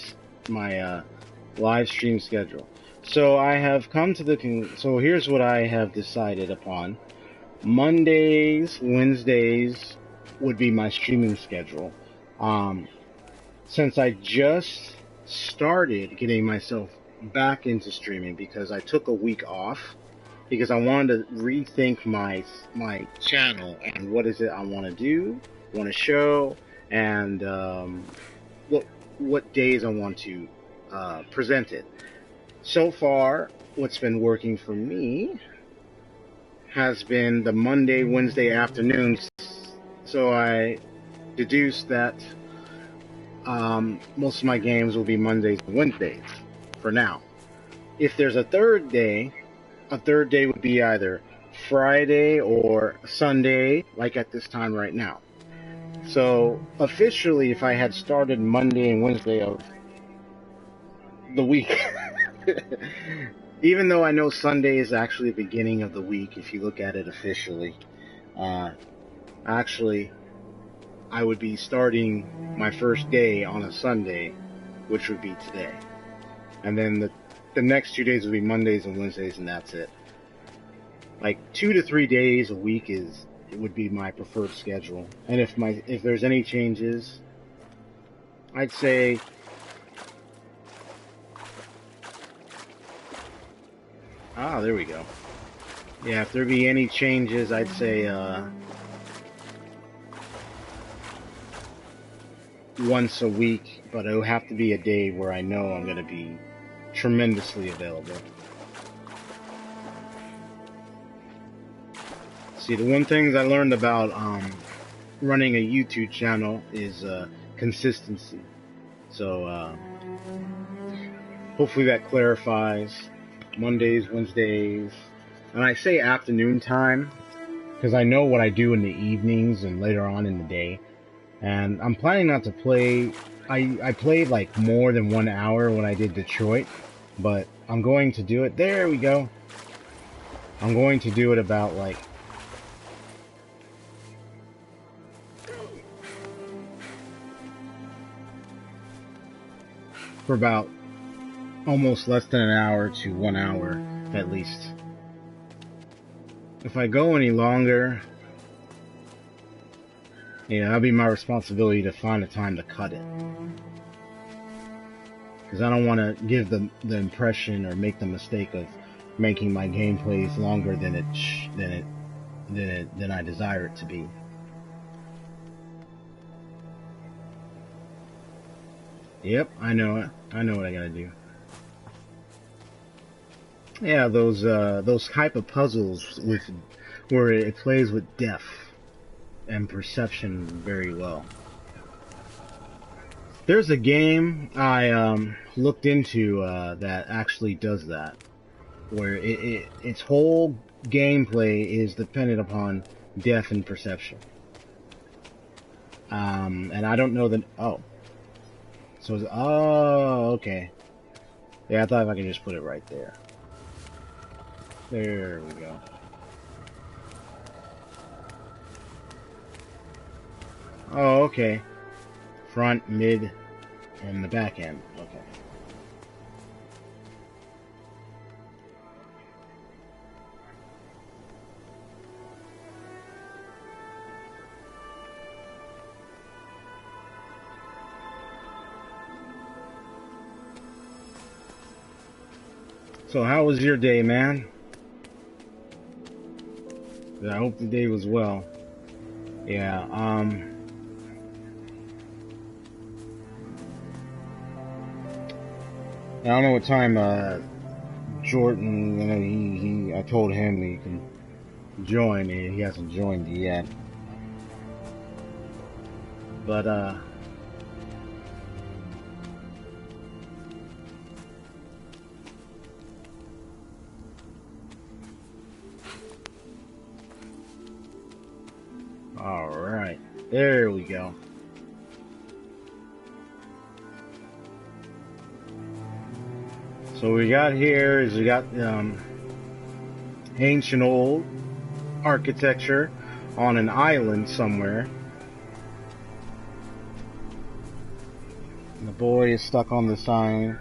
live stream schedule. So I have come to so here's what I have decided upon. Mondays, Wednesdays would be my streaming schedule. Since I just started getting myself back into streaming because I took a week off because I wanted to rethink my channel and what is it I want to do, want to show, and what days I want to present it. So far, what's been working for me has been the Monday, Wednesday afternoons. So I deduced that most of my games will be Mondays and Wednesdays for now. If there's a third day would be either Friday or Sunday, like at this time right now. So officially, if I had started Monday and Wednesday of the week, even though I know Sunday is actually the beginning of the week, if you look at it officially, actually, I would be starting my first day on a Sunday, which would be today. And then the next 2 days would be Mondays and Wednesdays, and that's it. Like 2 to 3 days a week would be my preferred schedule. And if there's any changes, I'd say there we go. Yeah, if there be any changes, I'd say once a week, but it'll have to be a day where I know I'm going to be tremendously available. See, the one thing I learned about running a YouTube channel is consistency. So hopefully that clarifies. Mondays, Wednesdays, and I say afternoon time because I know what I do in the evenings and later on in the day. And I'm planning not to play. I played like more than 1 hour when I did Detroit, but I'm going to do it. There we go. I'm going to do it about like for about almost less than an hour to 1 hour at least. If I go any longer, yeah, that'll be my responsibility to find a time to cut it. Because I don't want to give the impression or make the mistake of making my gameplays longer than I desire it to be. Yep, I know it. I know what I gotta do. Yeah, those type of puzzles where it plays with depth and perception very well. There's a game I looked into that actually does that, where its whole gameplay is dependent upon depth and perception. And I don't know that. Okay. Yeah, I thought if I could just put it right there. There we go. Oh, okay. Front, mid, and the back end. Okay. So how was your day, man? I hope the day was well. Yeah, I don't know what time, Jordan, you know, I told him he can join, and he hasn't joined yet. But, alright. There we go. So what we got here is we got ancient old architecture on an island somewhere. And the boy is stuck on the sign.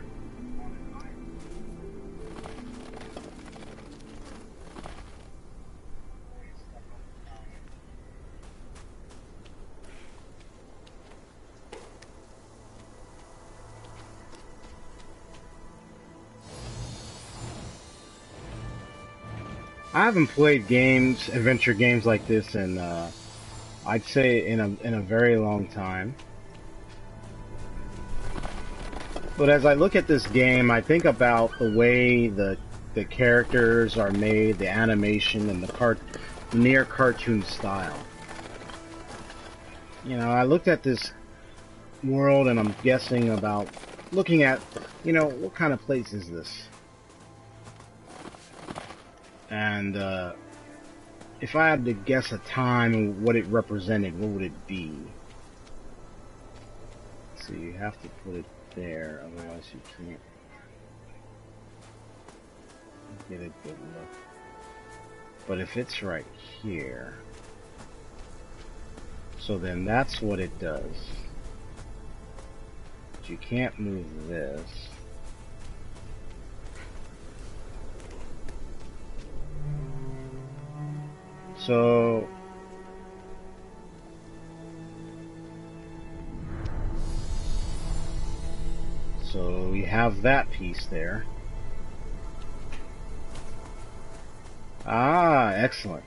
I haven't played games, adventure games like this, in I'd say in a very long time. But as I look at this game, I think about the way the characters are made, the animation, and the near cartoon style. You know, I looked at this world and I'm guessing about looking at, you know, what kind of place is this? And if I had to guess a time and what it represented, what would it be? So you have to put it there, otherwise you can't get a good look. But if it's right here, so then that's what it does. But you can't move this. So we have that piece there. Ah, excellent.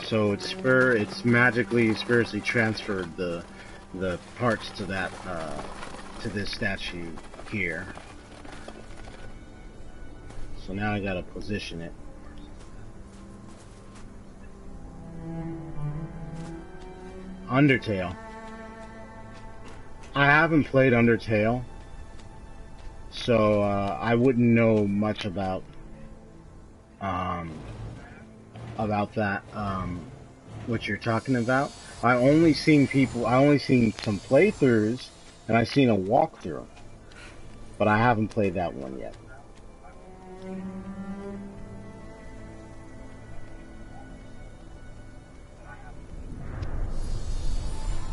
So it's magically, spiritually transferred the parts to that to this statue here. So now I gotta position it. Undertale. I haven't played Undertale, so I wouldn't know much about that, what you're talking about. I only seen some playthroughs, and I've seen a walkthrough, but I haven't played that one yet.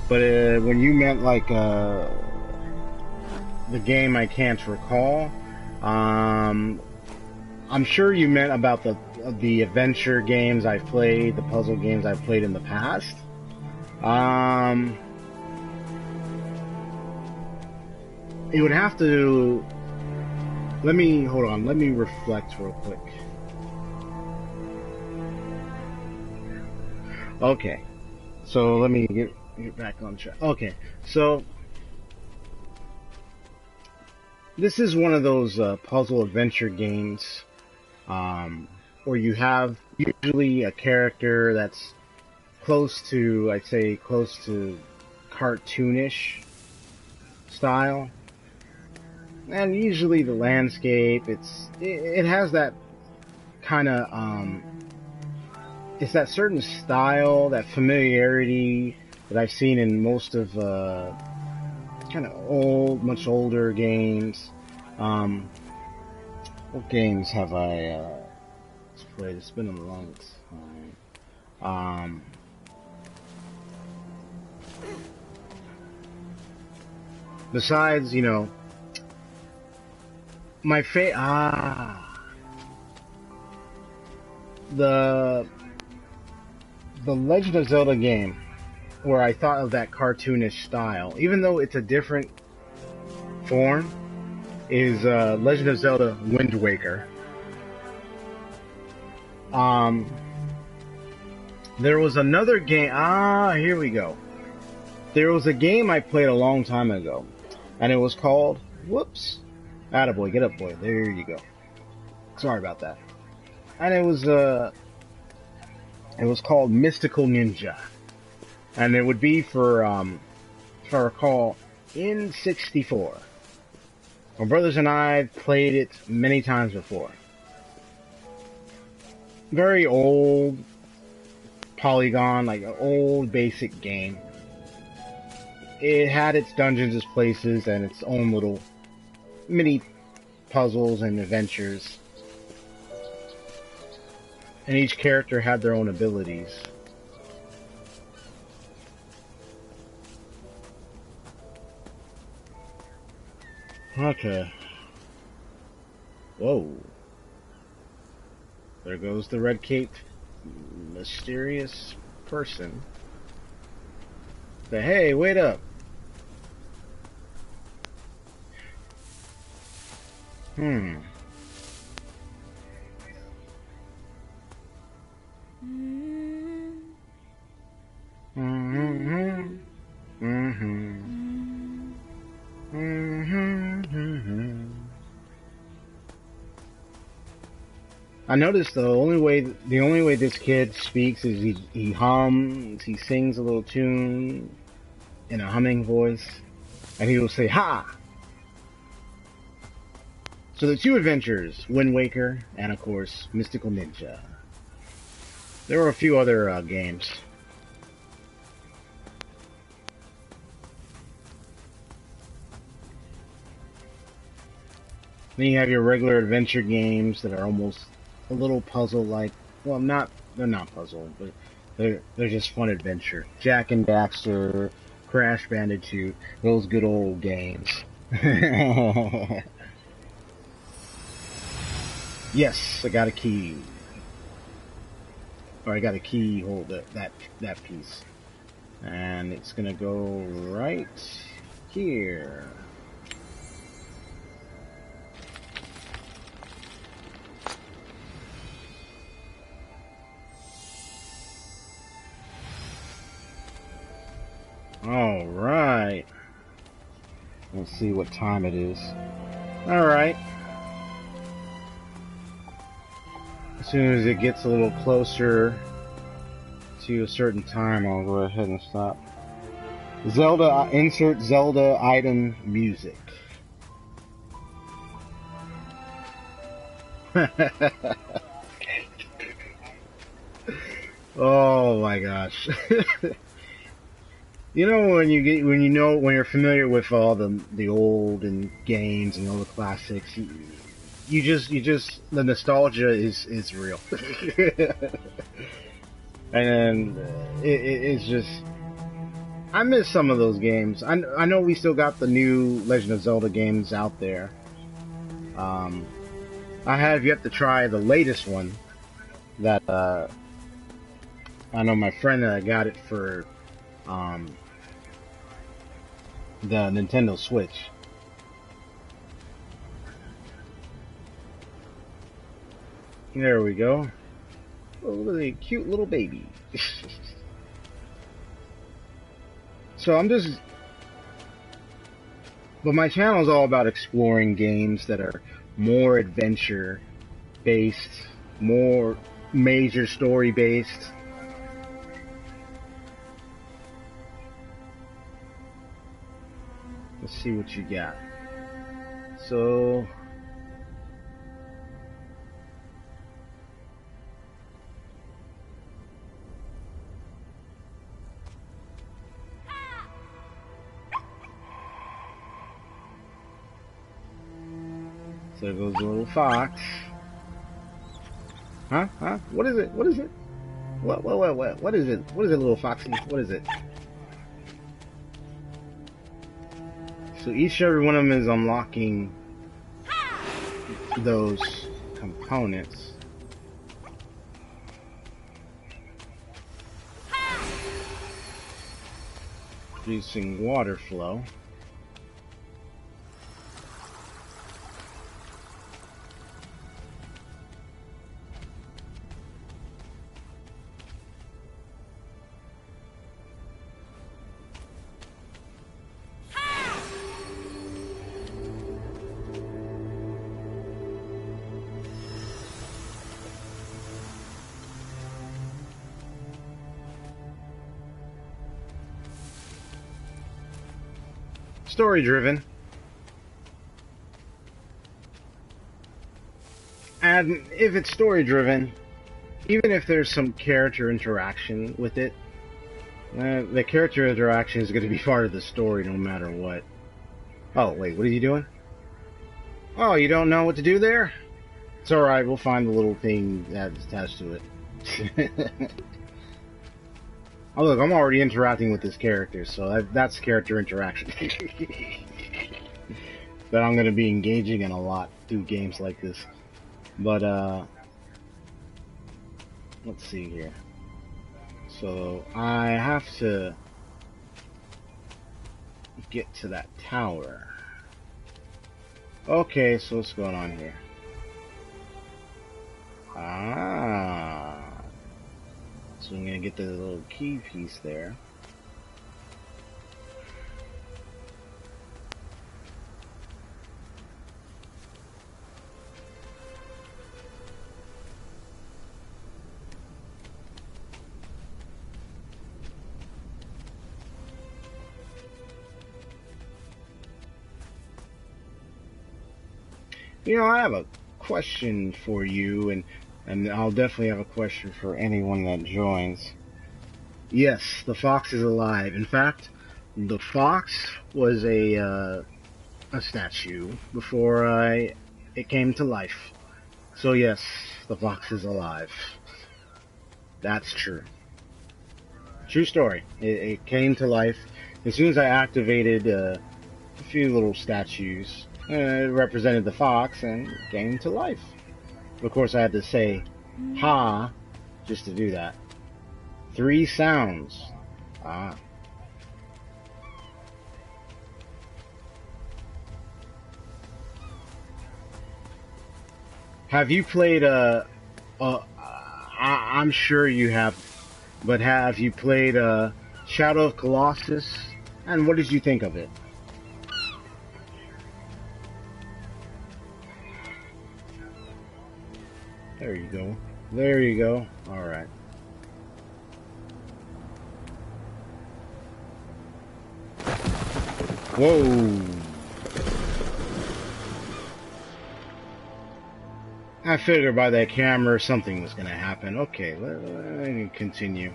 But when you meant like the game, I can't recall. I'm sure you meant about the adventure games I've played, the puzzle games I've played in the past. It would have to. Hold on. Let me reflect real quick. Okay, so let me get back on track. Okay, so this is one of those puzzle adventure games where you have usually a character that's close to, I'd say, close to cartoonish style, and usually the landscape, it has that kind of it's that certain style, that familiarity that I've seen in most of kind of much older games. Um, what games have I played? It's been a long time. Besides, you know, my the Legend of Zelda game, where I thought of that cartoonish style, even though it's a different form, is Legend of Zelda Wind Waker. There was another game. Here we go. There was a game I played a long time ago, and it was called, whoops, attaboy, get up, boy. There you go. Sorry about that. And it was called Mystical Ninja, and it would be for if I recall, N64. My brothers and I played it many times before. Very old polygon, like an old basic game. It had its dungeons as places and its own little mini puzzles and adventures. And each character had their own abilities. Okay. Whoa. There goes the red-caped mysterious person. Say, hey, wait up. Hmm. Mm-hmm. Mm-hmm. Mm-hmm. I noticed the only way this kid speaks is he hums, he sings a little tune in a humming voice, and he will say "ha." So the two adventures, Wind Waker and of course Mystical Ninja. There were a few other games. Then you have your regular adventure games that are almost a little puzzle-like. Well, they're not puzzle, but they're just fun adventure. Jak and Daxter, Crash Bandicoot, those good old games. Yes, I got a key. Or I got a key hold that piece. And it's gonna go right here. All right. Let's see what time it is. All right. As soon as it gets a little closer to a certain time, I'll go ahead and stop. Zelda, insert Zelda item music. Oh my gosh. You know when you're familiar with all the old and games and all the classics, you just the nostalgia is real. And it's just, I miss some of those games. I know we still got the new Legend of Zelda games out there. I have yet to try the latest one that I know my friend got it for the Nintendo Switch. There we go. Oh, look at the cute little baby. So but my channel is all about exploring games that are more adventure based, more major story based. Let's see what you got. So So there goes the little fox. Huh? Huh? What is it? What is it? What is it? What is it, little foxy? What is it? So each and every one of them is unlocking those components. Producing water flow. Story driven. And if it's story driven, even if there's some character interaction with it, the character interaction is going to be part of the story no matter what. Oh, wait, what are you doing? Oh, you don't know what to do there? It's alright, we'll find the little thing that's attached to it. Oh, look, I'm already interacting with this character, so that's character interaction. That I'm going to be engaging in a lot through games like this. But, let's see here. So, I have to get to that tower. Okay, so what's going on here? Ah. So I'm going to get the little key piece there. You know, I have a question for you, and I'll definitely have a question for anyone that joins. Yes, the fox is alive. In fact, the fox was a statue before it came to life. So yes, the fox is alive. That's true. True story. It came to life as soon as I activated a few little statues. It represented the fox and came to life. Of course, I had to say "ha" just to do that. 3 sounds. Ah. Have you played I'm sure you have, but have you played Shadow of Colossus? And what did you think of it? There you go. There you go. Alright. Whoa. I figured by that camera something was going to happen. Okay, let me continue.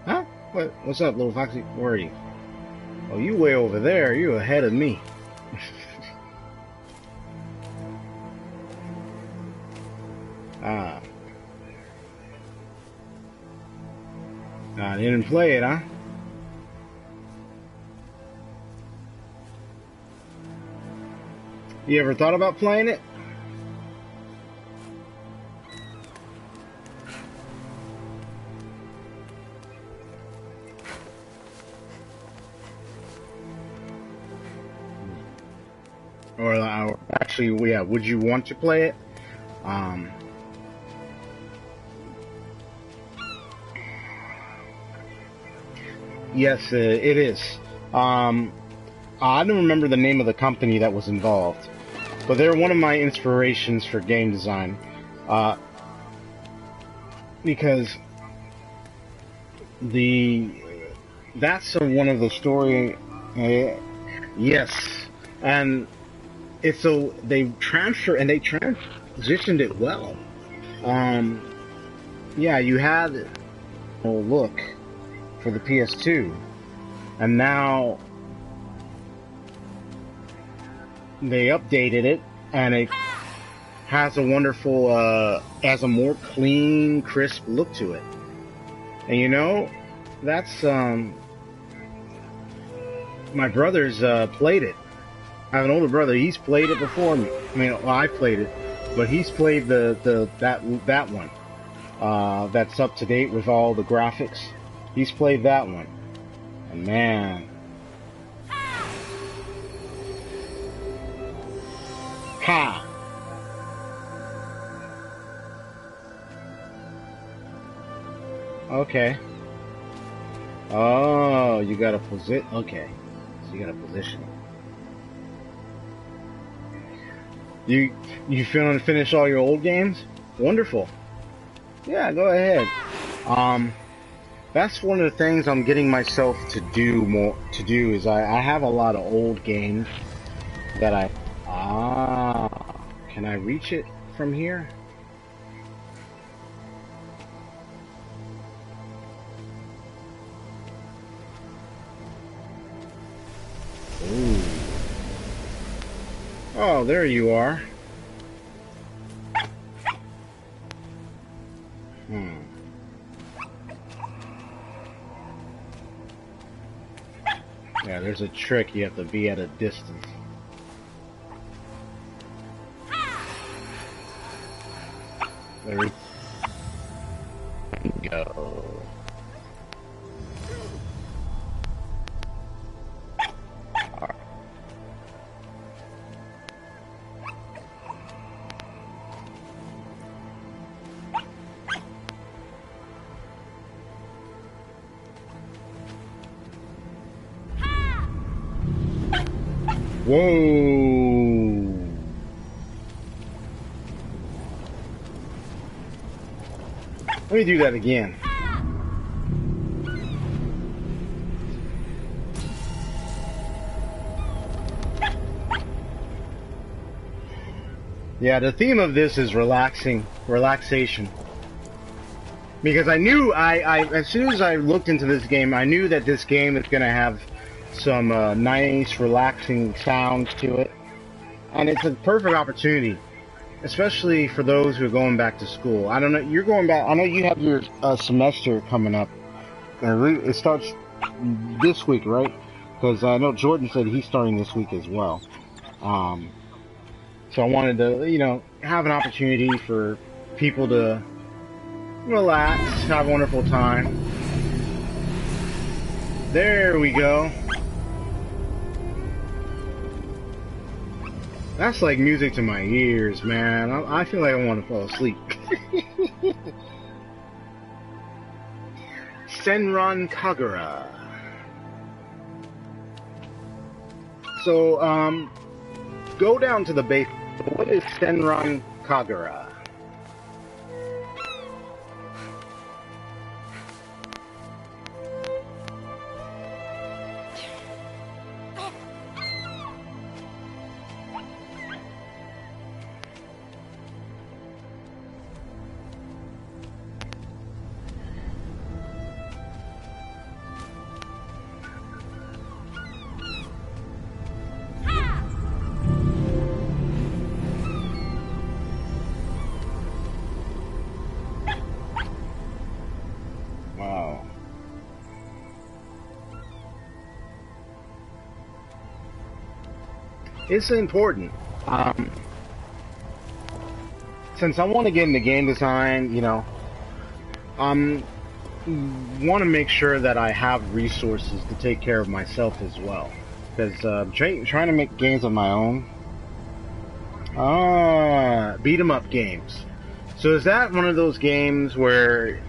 Huh? What's up, little foxy? Where are you? Oh, you way over there. You're ahead of me. Ah. I didn't play it, huh? You ever thought about playing it? Or actually, yeah, would you want to play it? Yes, it is. I don't remember the name of the company that was involved, but they're one of my inspirations for game design. Because that's one of the story. Yes, and they transitioned it well. Yeah, you had look for the PS2. And now they updated it, and it has a wonderful, has a more clean, crisp look to it. And you know, that's, my brother's, played it. I have an older brother, he's played it before me. I mean, well, I played it, but he's played that one. That's up to date with all the graphics. He's played that one. And man. Ha! Okay. Oh, you got a position. Okay. So you got a position. You feeling to finish all your old games? Wonderful. Yeah, go ahead. That's one of the things I'm getting myself to do is I have a lot of old games that can I reach it from here? Ooh. Oh, there you are. Yeah, there's a trick. You have to be at a distance. There we go. Whoa! Let me do that again. Yeah, the theme of this is relaxation. Because I knew, as soon as I looked into this game, I knew that this game is gonna have some nice, relaxing sounds to it, and it's a perfect opportunity, especially for those who are going back to school. I don't know, you're going back. I know you have your semester coming up. It starts this week, right? Because I know Jordan said he's starting this week as well. So I wanted to, you know, have an opportunity for people to relax, have a wonderful time. There we go. That's like music to my ears, man. I feel like I want to fall asleep. Senran Kagura. So, go down to the base. What is Senran Kagura? Wow. It's important. Since I want to get into game design, you know, want to make sure that I have resources to take care of myself as well. Because trying to make games of my own. Beat 'em up games. So is that one of those games where,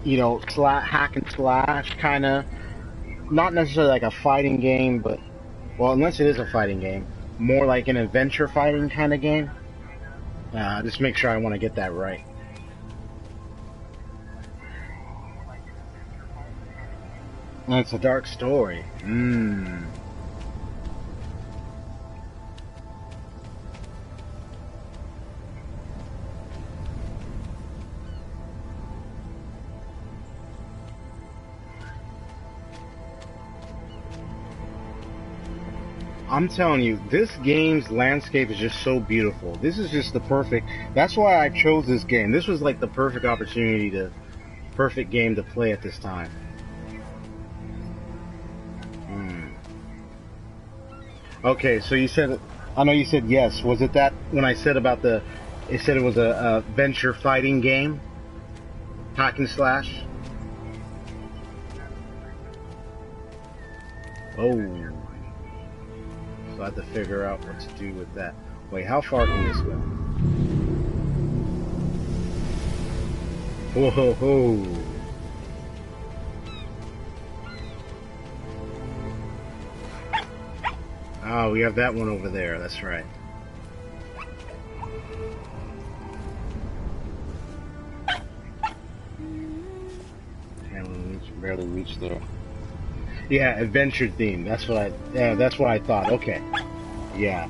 you know, hack and slash kind of, not necessarily like a fighting game, but, well, unless it is a fighting game, more like an adventure fighting kind of game? Just make sure I want to get that right. And it's a dark story. I'm telling you, this game's landscape is just so beautiful. This is just the perfect. That's why I chose this game. This was like the perfect opportunity perfect game to play at this time. Okay, so you said, I know you said yes. Was it that when I said about it said it was a venture fighting game? Hack and slash? Oh. So I have to figure out what to do with that. Wait, how far can this go? Whoa, ho, ho. Oh, we have that one over there. That's right. Can't barely reach there. Yeah, adventure theme. That's what I thought. Okay. Yeah.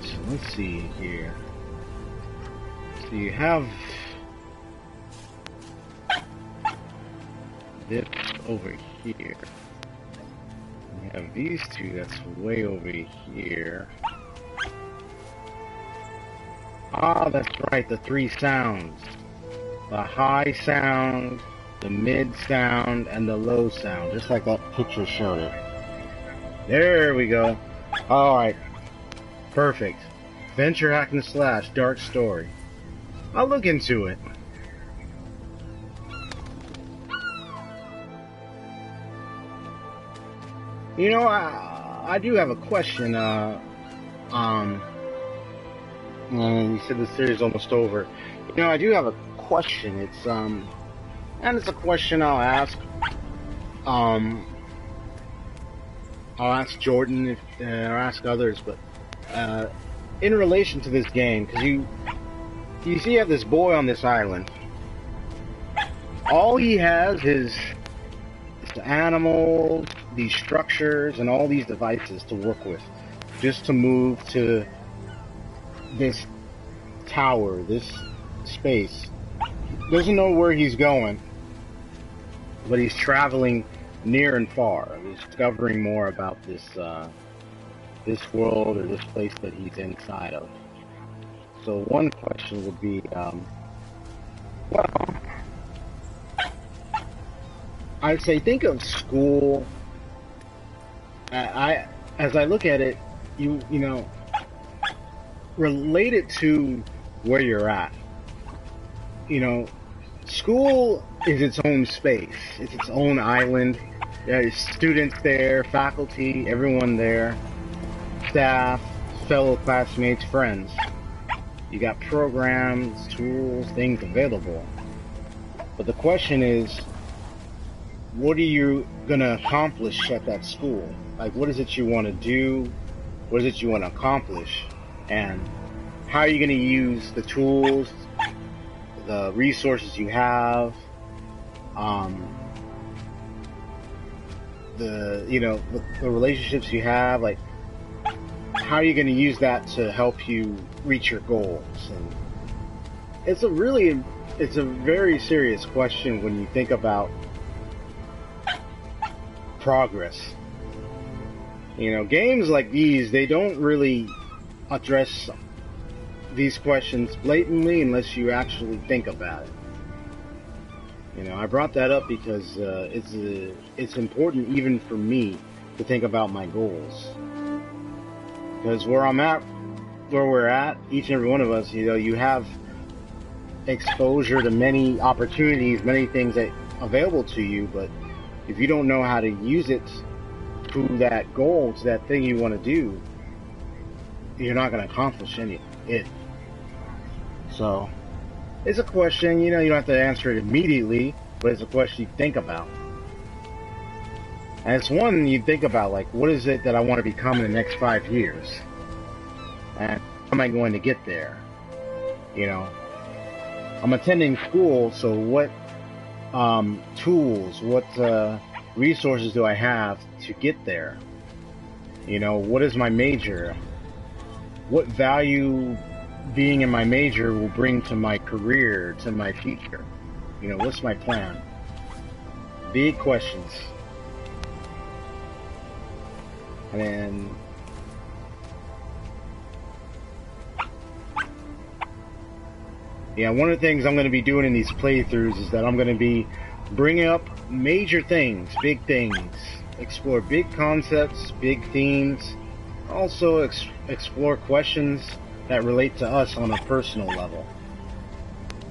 So let's see here. So you have this over here. You have these two that's way over here. Ah, that's right, the three sounds. The high sound, the mid sound, and the low sound, just like that picture showed it. There we go. Alright. Perfect. Venture hack and slash, dark story. I'll look into it. You know, I do have a question. You said the series is almost over. You know, I do have a question. It's and it's a question I'll ask. I'll ask Jordan or ask others, but in relation to this game, because you see, you have this boy on this island. All he has is the animals, these structures, and all these devices to work with, just to move to this tower, this space. Doesn't know where he's going, but he's traveling near and far. He's discovering more about this world or this place that he's inside of. So one question would be, well, I'd say think of school. As I look at it, you know, relate it to where you're at. You know, school is its own space. It's its own island. There's students there, faculty, everyone there, staff, fellow classmates, friends. You got programs, tools, things available. But the question is, what are you going to accomplish at that school? Like, what is it you want to do? What is it you want to accomplish? And how are you going to use the tools, the resources you have, the relationships you have? Like, how are you going to use that to help you reach your goals? And it's a very serious question when you think about progress. You know, games like these, they don't really address these questions blatantly unless you actually think about it. You know, I brought that up because it's important even for me to think about my goals. Because where we're at, each and every one of us, you know, you have exposure to many opportunities, many things that are available to you, but if you don't know how to use it to that goal, to that thing you want to do, you're not going to accomplish it. So, it's a question, you know, you don't have to answer it immediately, but it's a question you think about. And it's one you think about, like, what is it that I want to become in the next 5 years? And how am I going to get there? You know, I'm attending school, so what tools, what resources do I have to get there? You know, what is my major? What value being in my major will bring to my career, to my future? You know, what's my plan? Big questions. And then yeah, one of the things I'm going to be doing in these playthroughs is that I'm going to be bringing up major things, big things, explore big concepts, big themes, also explore questions that relate to us on a personal level.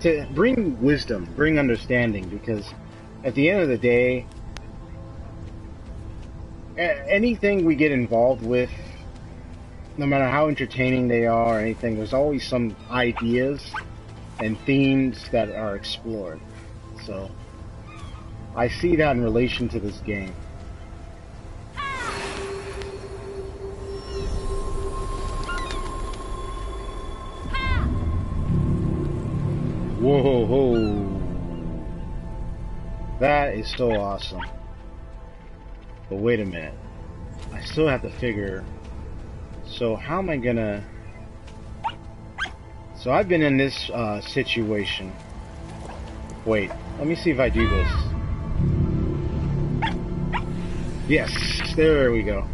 To bring wisdom, bring understanding, because at the end of the day, anything we get involved with, no matter how entertaining they are or anything, there's always some ideas and themes that are explored. So I see that in relation to this game. Whoa, whoa. That is so awesome. But wait a minute. I still have to figure. So how am I gonna... So I've been in this situation. Wait, let me see if I do this. Yes, there we go.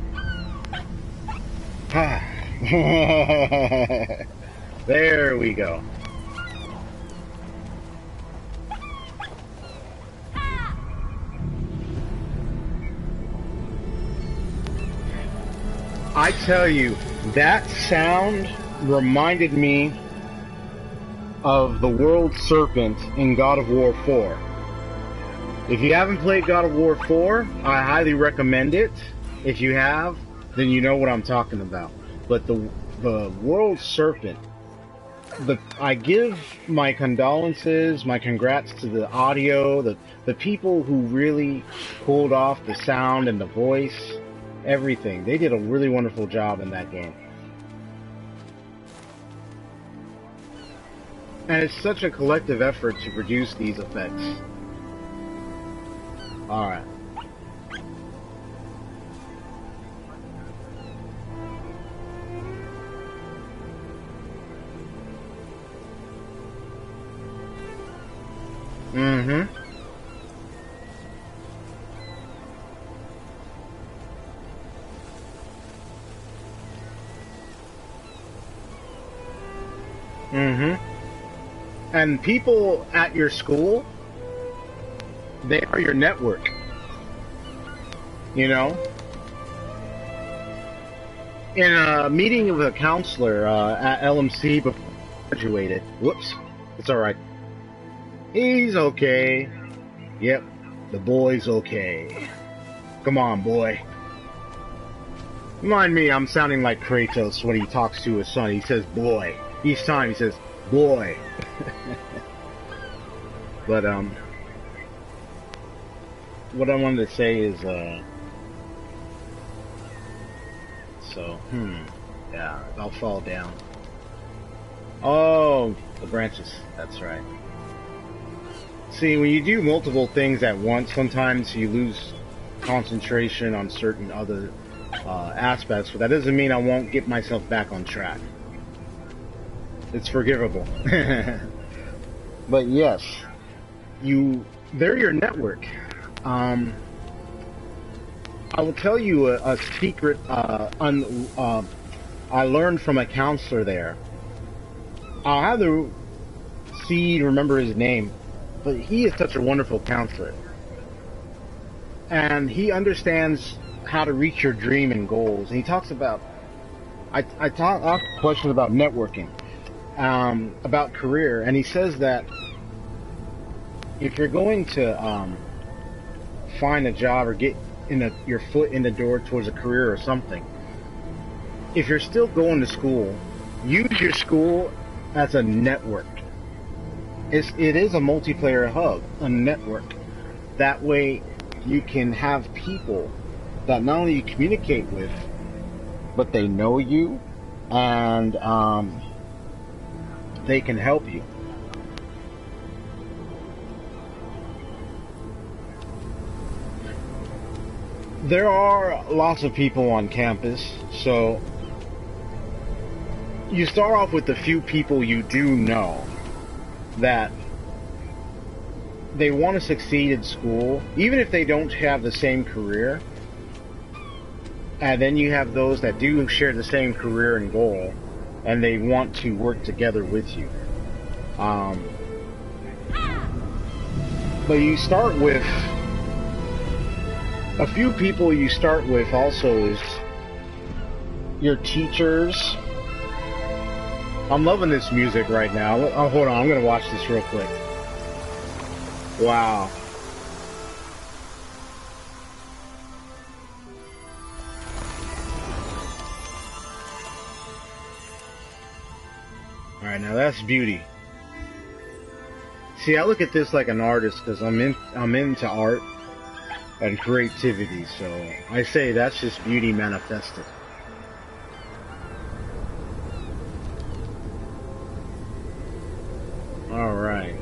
Ah. There we go. I tell you, that sound reminded me of the World Serpent in God of War 4. If you haven't played God of War 4, I highly recommend it. If you have, then you know what I'm talking about. But the World Serpent, I give my condolences, my congrats to the audio, the people who really pulled off the sound and the voice, everything. They did a really wonderful job in that game. And it's such a collective effort to produce these effects. Alright. Mm-hmm. Mm-hmm. And people at your school, they are your network. You know? In a meeting with a counselor at LMC before I graduated. Whoops. It's alright. He's okay. Yep. The boy's okay. Come on, boy. Remind me, I'm sounding like Kratos when he talks to his son. He says, boy. Each time he says, boy. But, what I wanted to say is, yeah, I'll fall down. Oh, the branches, that's right. See, when you do multiple things at once, sometimes you lose concentration on certain other aspects, but that doesn't mean I won't get myself back on track. It's forgivable. But yes, they're your network. I will tell you a secret I learned from a counselor there. I'll have to remember his name, but he is such a wonderful counselor. And he understands how to reach your dream and goals. And he talks about, I asked questions about networking, about career, and he says that if you're going to find a job or get your foot in the door towards a career or something, if you're still going to school, use your school as a network. It is a multiplayer hub, a network. That way you can have people that not only you communicate with, but they know you, and they can help you. There are lots of people on campus, so you start off with the few people you do know that they want to succeed in school, even if they don't have the same career. And then you have those that do share the same career and goal, and they want to work together with you. But you start with a few people. You start with also is your teachers. I'm loving this music right now. Oh, hold on, I'm gonna watch this real quick. Wow. All right, now that's beauty. See, I look at this like an artist because I'm into art and creativity. So I say that's just beauty manifested. All right.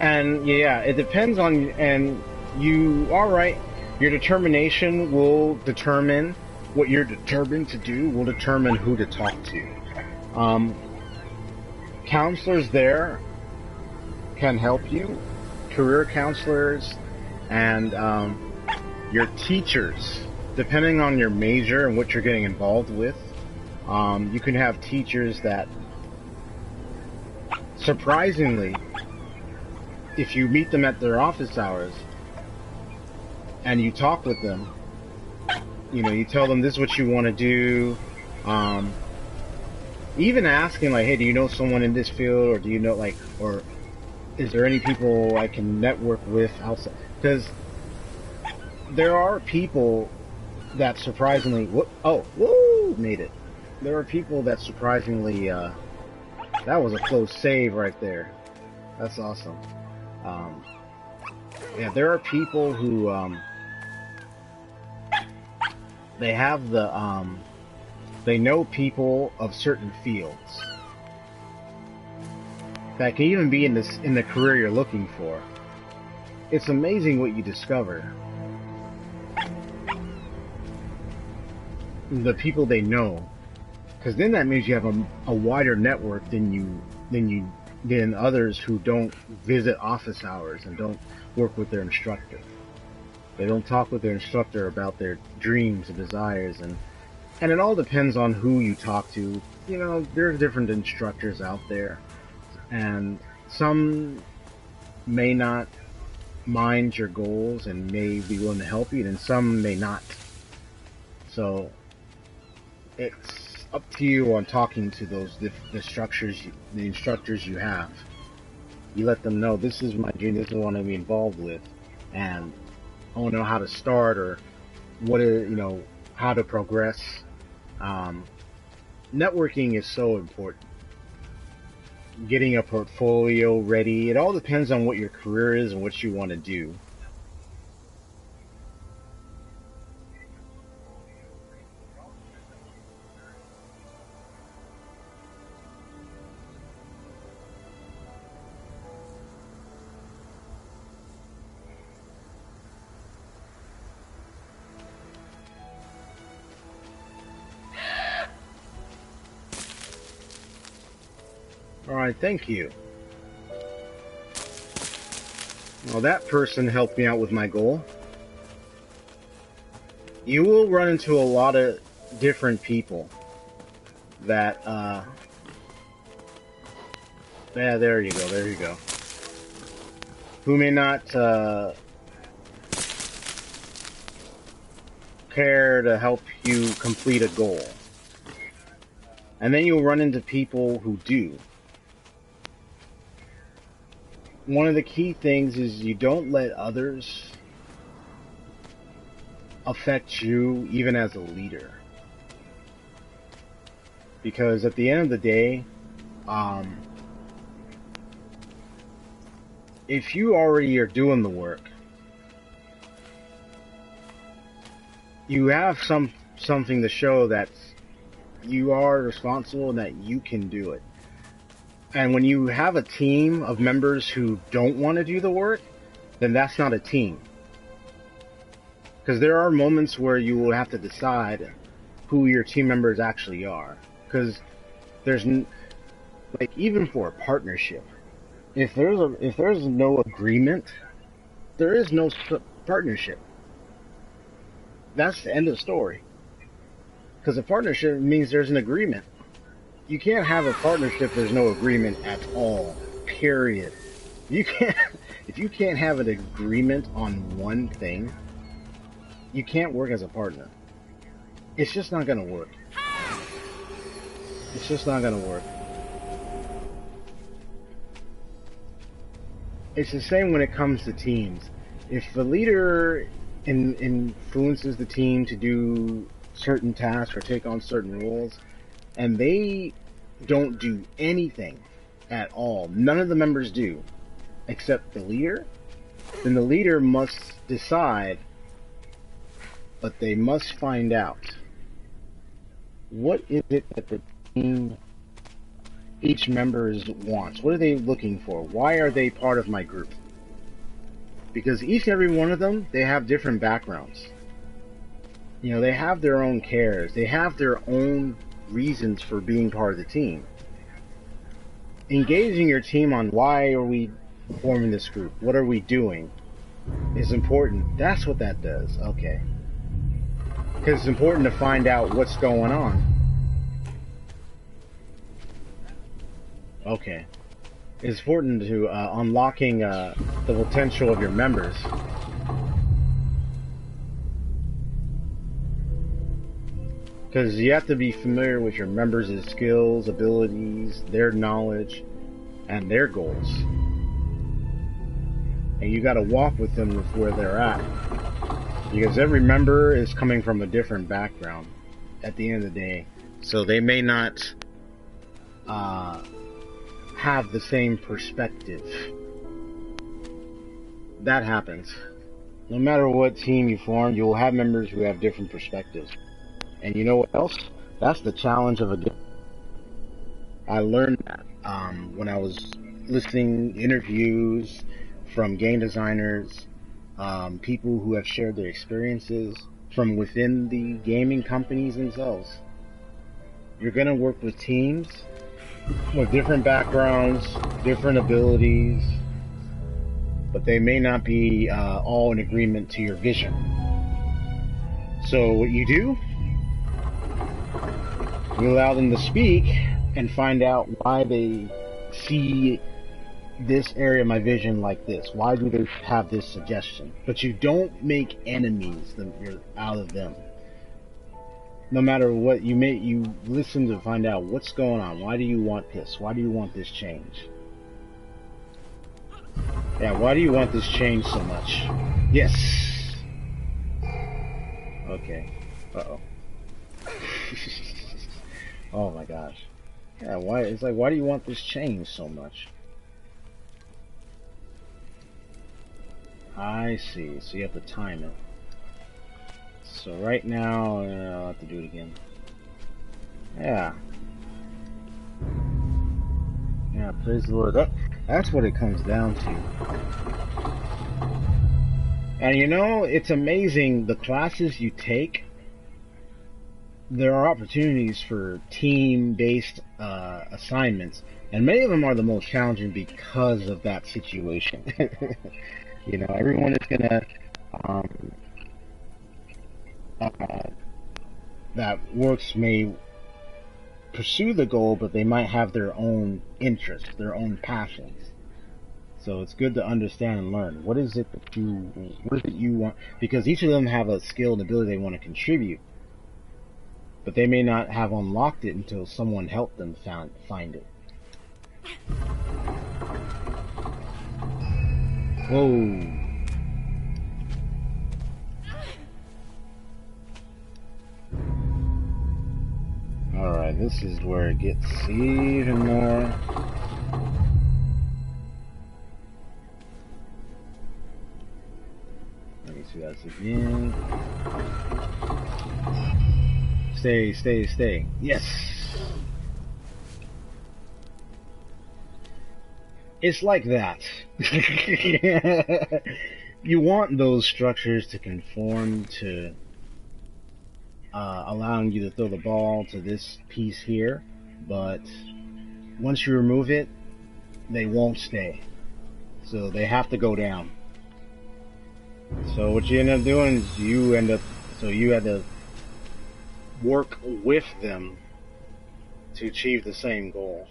And yeah, it depends on, and you are right. Your determination will determine what you're determined to do, will determine who to talk to. Um, Counselors there can help you, career counselors, and your teachers, depending on your major and what you're getting involved with. You can have teachers that, surprisingly, if you meet them at their office hours and you talk with them, you tell them this is what you want to do. Even asking like, hey, do you know someone in this field, or do you know or is there any people I can network with outside? Because there are people that surprisingly, made it. There are people that surprisingly, that was a close save right there. That's awesome. Yeah, there are people who, they have they know people of certain fields that can even be in the career you're looking for. It's amazing what you discover. The people they know, because then that means you have a wider network than others who don't visit office hours and don't work with their instructor. They don't talk with their instructor about their dreams and desires, and it all depends on who you talk to. There's different instructors out there, and some may not mind your goals and may be willing to help you, and some may not. So it's up to you on talking to the instructors you have. You let them know, this is my dream, this is what I want to be involved with, and I want to know how to start, or how to progress. Networking is so important. Getting a portfolio ready. It all depends on what your career is and what you want to do. Alright, thank you. Well, that person helped me out with my goal. You will run into a lot of different people that, yeah, there you go. Who may not, care to help you complete a goal. And then you'll run into people who do. One of the key things is you don't let others affect you, even as a leader. Because at the end of the day, if you already are doing the work, you have something to show that you are responsible and that you can do it. And when you have a team of members who don't want to do the work, then that's not a team. Because there are moments where you will have to decide who your team members actually are. Because there's, like, even for a partnership, if there's no agreement, there is no partnership. That's the end of the story. Because a partnership means there's an agreement. You can't have a partnership if there's no agreement at all. Period. If you can't have an agreement on one thing, you can't work as a partner. It's just not gonna work. It's just not gonna work. It's the same when it comes to teams. If the leader influences the team to do certain tasks or take on certain roles, and they don't do anything at all, none of the members do, except the leader, then the leader must decide, but they must find out what is it that the team, each member wants. What are they looking for? Why are they part of my group? Because each and every one of them, they have different backgrounds. You know, they have their own cares. They have their own reasons for being part of the team. Engaging your team on why are we forming this group? What are we doing? Is important. That's what that does. Okay. Because it's important to find out what's going on. Okay. It's important to unlocking the potential of your members. Because you have to be familiar with your members' skills, abilities, their knowledge, and their goals. And you got to walk with them with where they're at. Because every member is coming from a different background at the end of the day. So they may not have the same perspective. That happens. No matter what team you form, you will have members who have different perspectives. And you know what else? That's the challenge of a game. I learned that when I was listening interviews from game designers, people who have shared their experiences from within the gaming companies themselves. You're going to work with teams with different backgrounds, different abilities, but they may not be all in agreement to your vision. So what you do, you allow them to speak and find out why they see this area of my vision like this. Why do they have this suggestion? But you don't make enemies out of them. No matter what, you listen to find out what's going on. Why do you want this? Why do you want this change? Yeah, why do you want this change so much? Yes. Okay. Uh-oh. Oh my gosh. Yeah, why? It's like, why do you want this change so much? I see. So you have to time it. So right now, I'll have to do it again. Yeah. Yeah, praise the Lord. That's what it comes down to. And you know, it's amazing the classes you take. There are opportunities for team-based assignments, and many of them are the most challenging because of that situation. You know, everyone is gonna that works may pursue the goal, but they might have their own interests, their own passions. So it's good to understand and learn what is it you want, because each of them have a skill and ability they want to contribute. But they may not have unlocked it until someone helped them find it. Whoa. Alright, this is where it gets even more. Let me see that again. Stay. Yes. It's like that. You want those structures to conform to allowing you to throw the ball to this piece here, but once you remove it, they won't stay. So they have to go down. So what you end up doing is you had to work with them to achieve the same goal.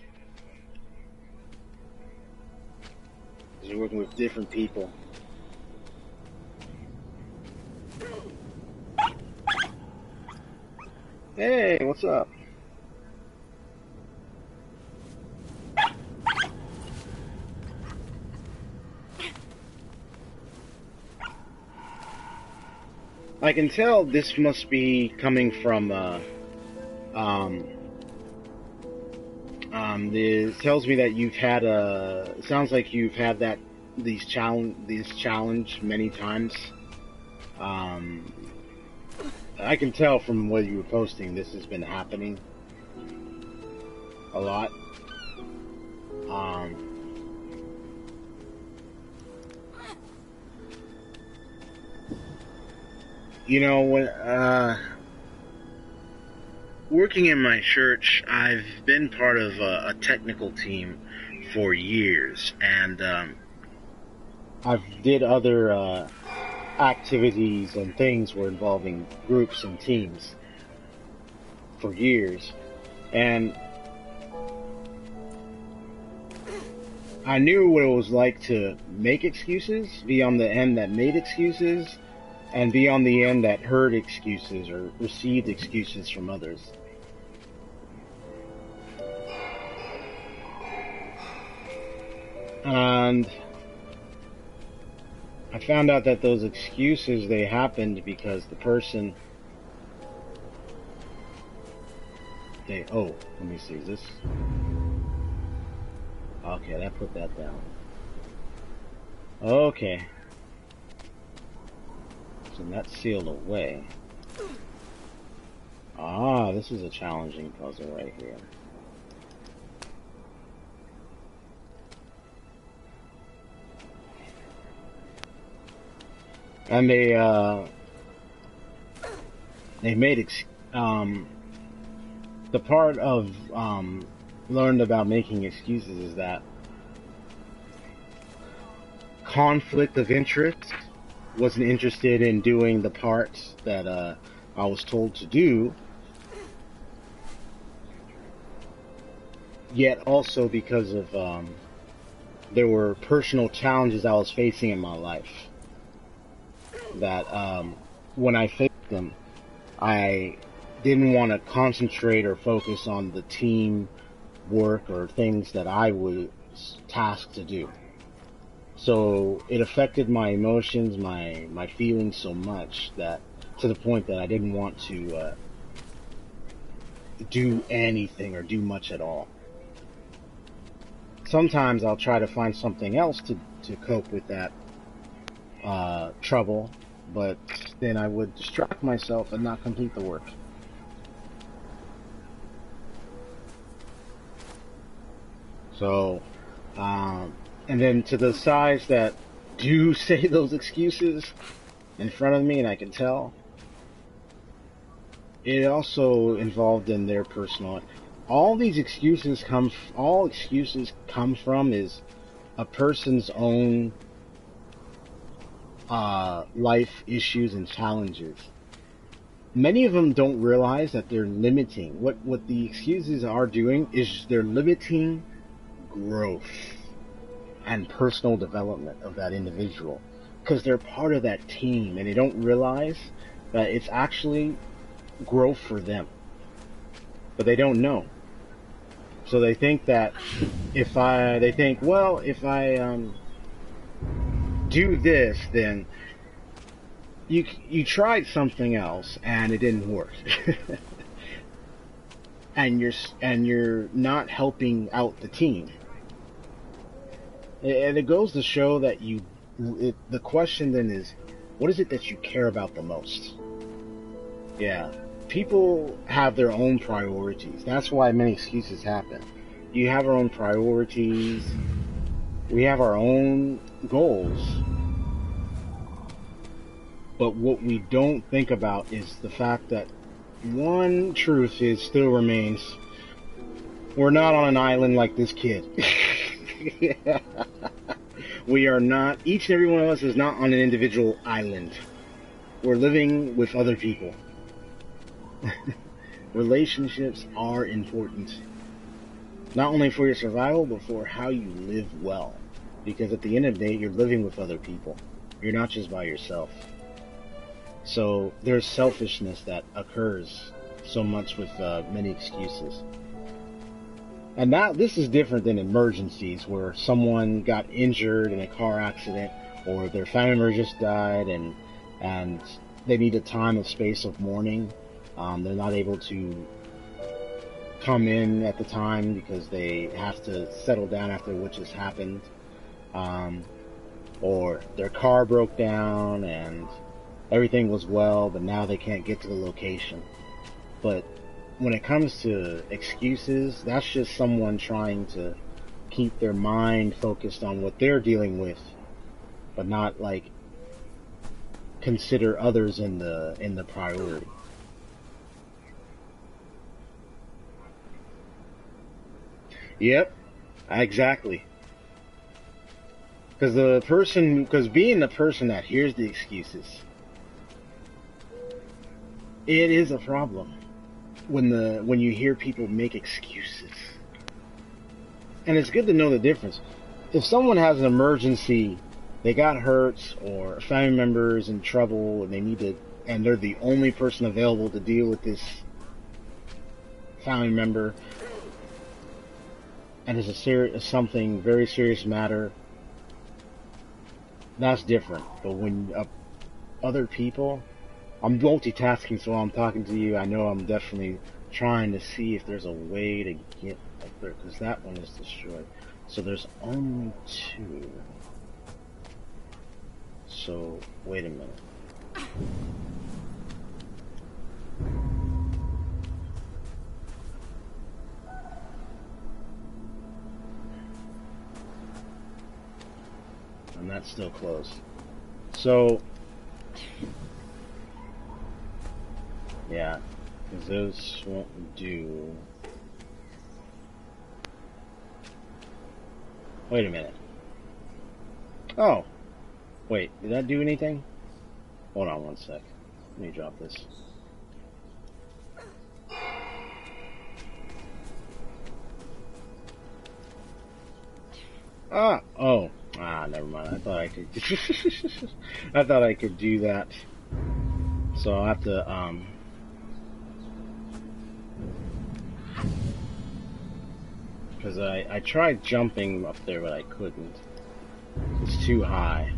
You're working with different people. Hey, what's up? I can tell this must be coming from it tells me that you've had it sounds like you've had these challenge many times. I can tell from what you were posting this has been happening a lot. You know, when working in my church, I've been part of a technical team for years, and I've did other activities and things were involving groups and teams for years, and I knew what it was like to make excuses, be on the end that made excuses, and be on the end that heard excuses or received excuses from others. And I found out that those excuses, they happened because the person, oh, let me see, is this? Okay, that put that down. Okay. So that's sealed away. Ah, this is a challenging puzzle right here. And they made the part of learned about making excuses is that conflict of interest, wasn't interested in doing the parts that I was told to do, yet also because of there were personal challenges I was facing in my life that when I faced them, I didn't want to concentrate or focus on the team work or things that I was tasked to do. So it affected my emotions, my feelings so much that to the point that I didn't want to do anything or do much at all. Sometimes I'll try to find something else to cope with that trouble, but then I would distract myself and not complete the work. So, and then to the sides that do say those excuses in front of me, and I can tell, it also involved in their personal. All excuses come from is a person's own life issues and challenges. Many of them don't realize that they're limiting. What the excuses are doing is they're limiting growth and personal development of that individual, because they're part of that team and they don't realize that it's actually growth for them, but they don't know. So they think that if I do this, then you tried something else and it didn't work. and you're not helping out the team. And it goes to show that the question then is, what is it that you care about the most? Yeah. People have their own priorities. That's why many excuses happen. You have our own priorities, We have our own goals, but what we don't think about is the fact that one truth is still remains. We're not on an island like this kid. Yeah. We are not, each and every one of us is not on an individual island. We're living with other people. Relationships are important. Not only for your survival, but for how you live well. Because at the end of the day, you're living with other people. You're not just by yourself. So there's selfishness that occurs so much with many excuses. And now this is different than emergencies where someone got injured in a car accident or their family member just died and they need a time of space of mourning. They're not able to come in at the time because they have to settle down after what just happened. Or their car broke down and everything was well, but now they can't get to the location. But when it comes to excuses, that's just someone trying to keep their mind focused on what they're dealing with, but not like consider others in the priority. Yep, exactly. Because being the person that hears the excuses, it is a problem when you hear people make excuses. And it's good to know the difference. If someone has an emergency, they got hurt, or a family member is in trouble, and they're the only person available to deal with this family member, and it's something very serious matter, that's different. But when other people, I'm multitasking, so while I'm talking to you, I know I'm definitely trying to see if there's a way to get up there, because that one is destroyed. So there's only two. So, wait a minute. And that's still closed. So, yeah, because those won't do. Wait a minute. Oh, wait, did that do anything? Hold on one sec. Let me drop this. Never mind. I thought I could. I thought I could do that. So I'll have to because I tried jumping up there, but I couldn't. It's too high.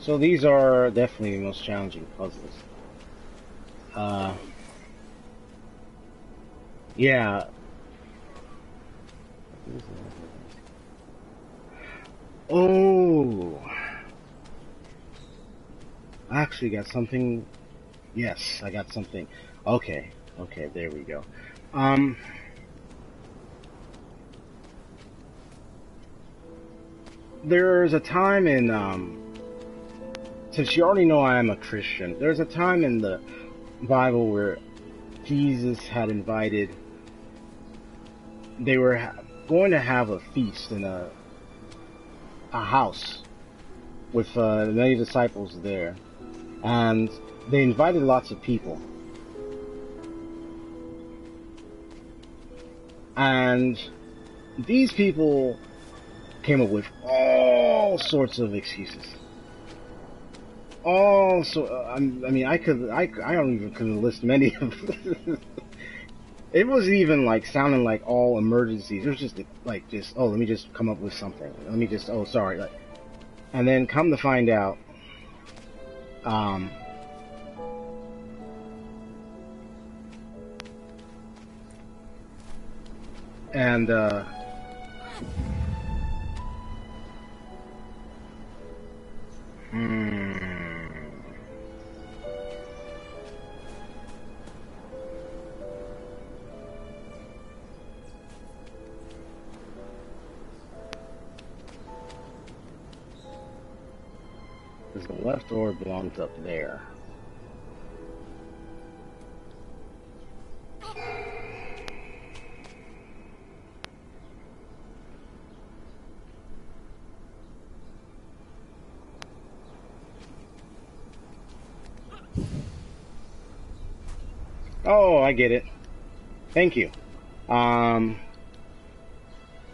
So these are definitely the most challenging puzzles. Yeah. Oh, I actually got something. Yes, I got something. Okay, there we go. There's a time in since you already know I am a Christian, there's a time in the Bible where Jesus had invited. They were going to have a feast in a house with many disciples there, and they invited lots of people, and these people came up with all sorts of excuses. I mean, I don't even couldn't list many of them. It wasn't even like sounding like all emergencies. It was just like oh, let me just come up with something. Let me just, oh, sorry. Like, and then come to find out, and Because the left door belongs up there. Oh, I get it. Thank you. Yeah,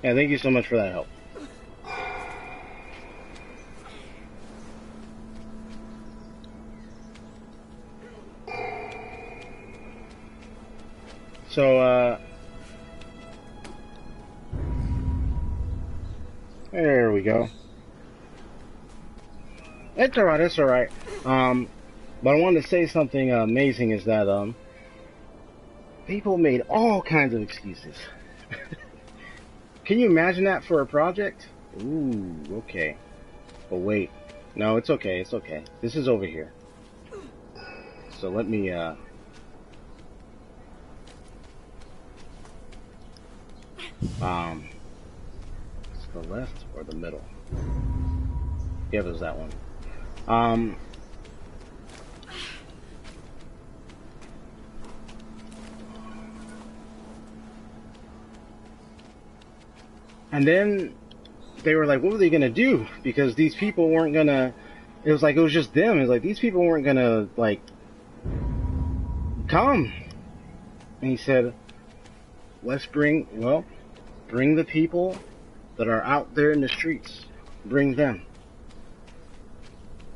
thank you so much for that help. So, there we go. It's alright, it's alright. But I wanted to say something amazing is that, people made all kinds of excuses. Can you imagine that for a project? Ooh, okay. But wait. No, it's okay, it's okay. This is over here. So let me, let's go left or the middle? Yeah, it was that one. And then they were like, what were they gonna do? Because these people weren't gonna, it was like, it was just them. It was like, these people weren't gonna, like, come. And he said, let's bring the people that are out there in the streets. Bring them.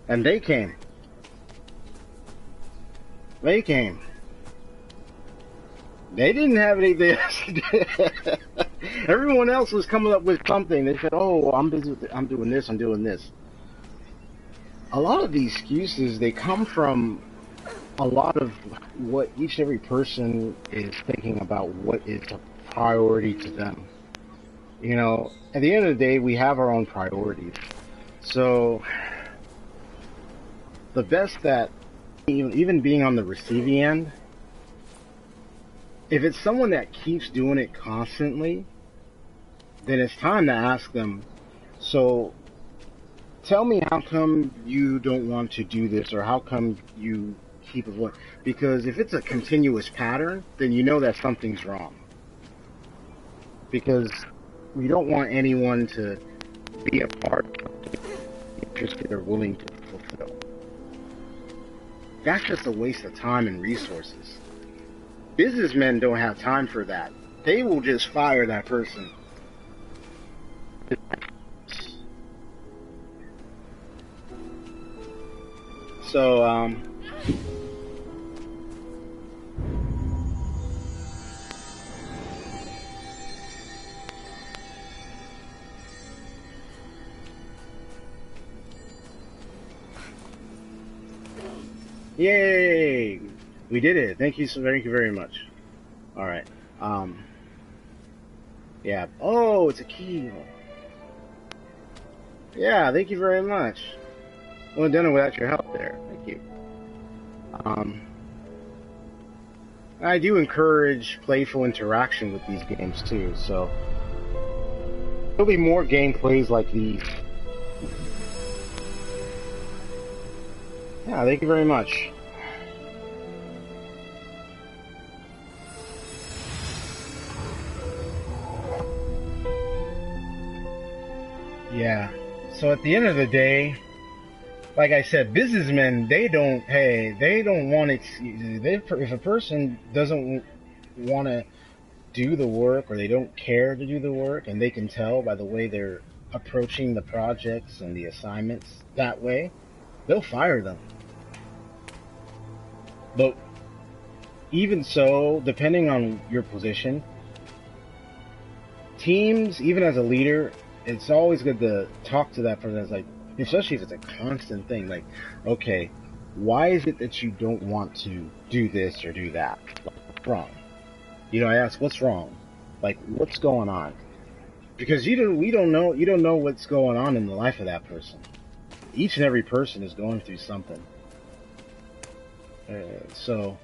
And they came. They came. They didn't have anything else to do. Everyone else was coming up with something. They said, oh, I'm busy with I'm doing this, I'm doing this. A lot of these excuses, they come from a lot of what each and every person is thinking about what is a priority to them. You know, at the end of the day, we have our own priorities. So, the best that, even being on the receiving end, if it's someone that keeps doing it constantly, then it's time to ask them, so tell me how come you don't want to do this, or how come you keep avoiding? Because if it's a continuous pattern, then you know that something's wrong. Because we don't want anyone to be a part of something interested or willing to fulfill. That's just a waste of time and resources. Businessmen don't have time for that. They will just fire that person. So, yay! We did it. Thank you very much. All right. Yeah. Oh, it's a key. Yeah. Thank you very much. I wouldn't have done it without your help there. Thank you. I do encourage playful interaction with these games too. So there'll be more gameplays like these. Yeah. Thank you very much. Yeah. So at the end of the day, like I said, businessmen, they don't want excuses. If a person doesn't want to do the work, or they don't care to do the work, and they can tell by the way they're approaching the projects and the assignments that way, they'll fire them. But even so, depending on your position, teams, even as a leader, it's always good to talk to that person. It's like, especially if it's a constant thing, like, okay, why is it that you don't want to do this or do that? What's wrong? You know, I ask, what's wrong? Like, what's going on? Because you don't know what's going on in the life of that person. Each and every person is going through something. So,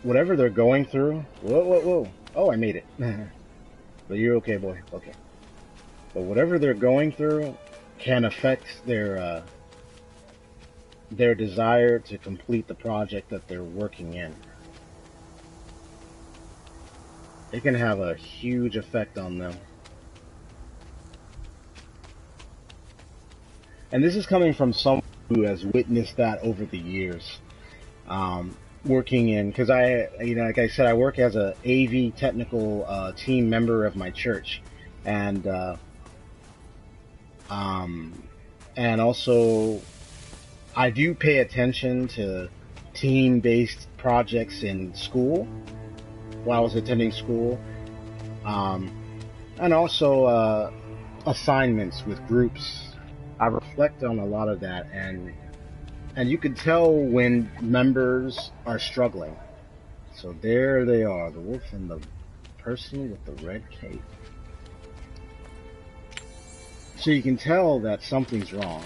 whatever they're going through, whoa. Oh, I made it. But you're okay, boy. Okay. But whatever they're going through can affect their their desire to complete the project that they're working in. It can have a huge effect on them. And this is coming from someone who has witnessed that over the years. Working in, because like I said, I work as a AV technical team member of my church, and also I do pay attention to team-based projects in school while I was attending school, and also assignments with groups. I reflect on a lot of that, and you can tell when members are struggling. So there they are, the wolf and the person with the red cape. So you can tell that something's wrong.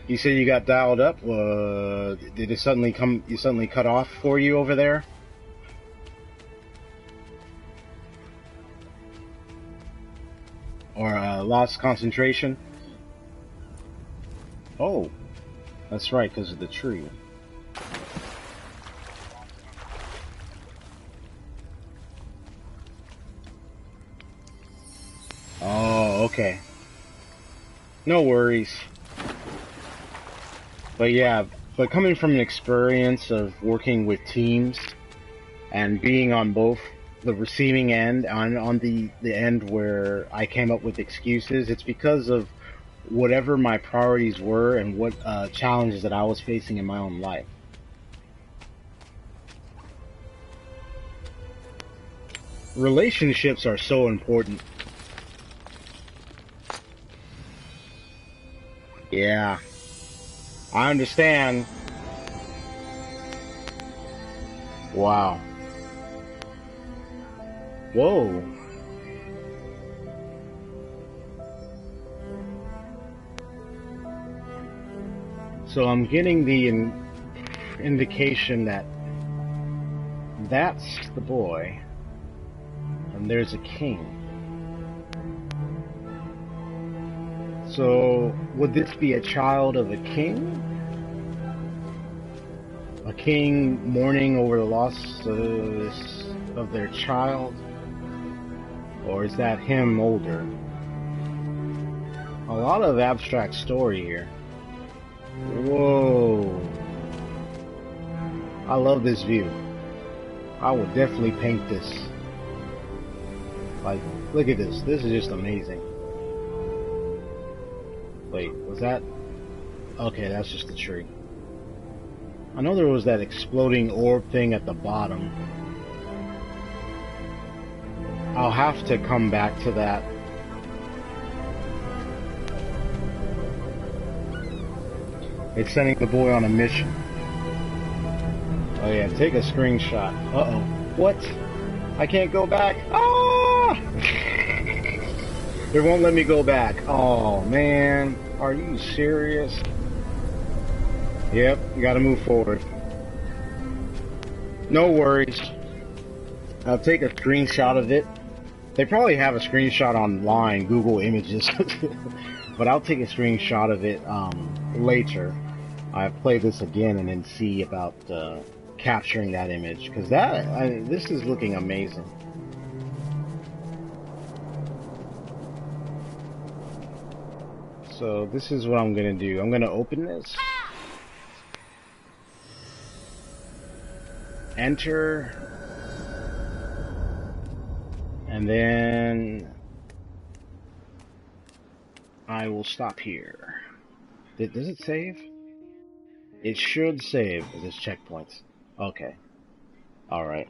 You say you got dialed up. Did it suddenly come? You suddenly cut off for you over there? Or lost concentration? Oh, that's right, because of the tree. Oh, okay. No worries. But yeah, but coming from an experience of working with teams and being on both the receiving end and on the end where I came up with excuses, it's because of whatever my priorities were and what challenges that I was facing in my own life. Relationships are so important. Yeah, I understand. Wow. Whoa. So I'm getting the indication that that's the boy, and there's a king. So would this be a child of a king? A king mourning over the loss of their child? Or is that him older? A lot of abstract story here. Whoa. I love this view. I would definitely paint this. Like, look at this. This is just amazing. Wait, was that? Okay, that's just the tree. I know there was that exploding orb thing at the bottom. I'll have to come back to that. It's sending the boy on a mission. Oh yeah, take a screenshot. Uh-oh. What? I can't go back. Ah! They won't let me go back. Oh, man. Are you serious? Yep, you gotta move forward. No worries. I'll take a screenshot of it. They probably have a screenshot online, Google Images. But I'll take a screenshot of it later. I'll play this again and then see about capturing that image. Because this is looking amazing. So this is what I'm going to do. I'm going to open this. Enter. And then I will stop here. Does it save? It should save this checkpoints. Okay. Alright.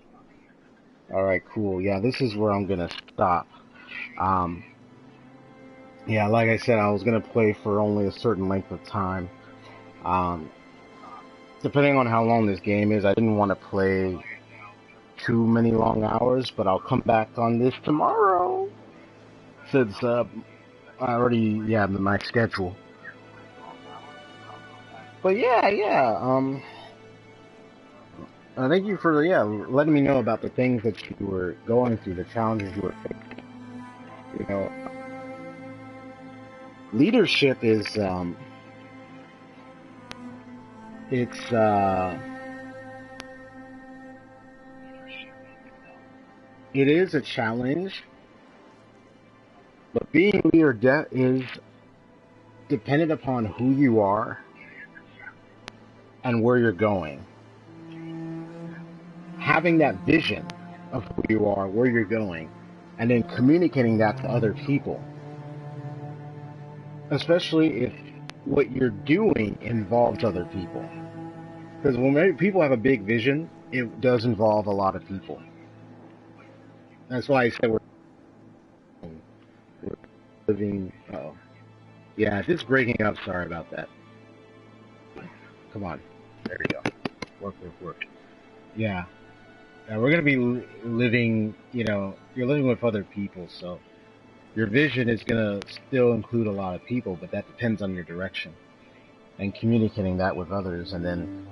Alright, cool. Yeah, this is where I'm going to stop. Yeah, like I said, I was going to play for only a certain length of time. Depending on how long this game is, I didn't want to play too many long hours, but I'll come back on this tomorrow. Since I already, my schedule. But yeah, thank you for, letting me know about the things that you were going through, the challenges you were facing. You know, leadership is it's it is a challenge, but being a leader is dependent upon who you are and where you're going. Having that vision of who you are, where you're going, and then communicating that to other people, especially if what you're doing involves other people. Because when people have a big vision, it does involve a lot of people. That's why I said we're living. Oh, yeah, if it's breaking up, sorry about that. Come on, there you go. Work. Yeah, we're gonna be living. You know, you're living with other people, so your vision is gonna still include a lot of people, but that depends on your direction and communicating that with others, and then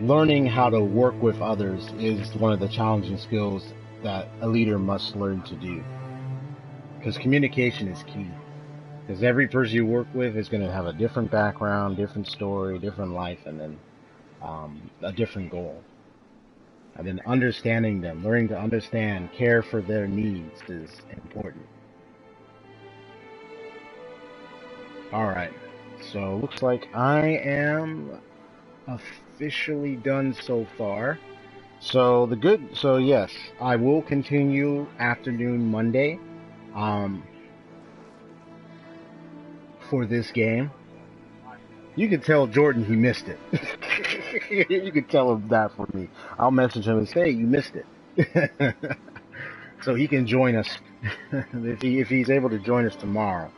learning how to work with others is one of the challenging skills that a leader must learn to do. Because communication is key. Because every person you work with is going to have a different background, different story, different life, and then a different goal. And then understanding them, learning to understand, care for their needs is important. Alright, so looks like I am officially done so far. So yes, I will continue afternoon Monday for this game. You can tell Jordan he missed it. You can tell him that for me. I'll message him and say, hey, you missed it. So he can join us if he's able to join us tomorrow.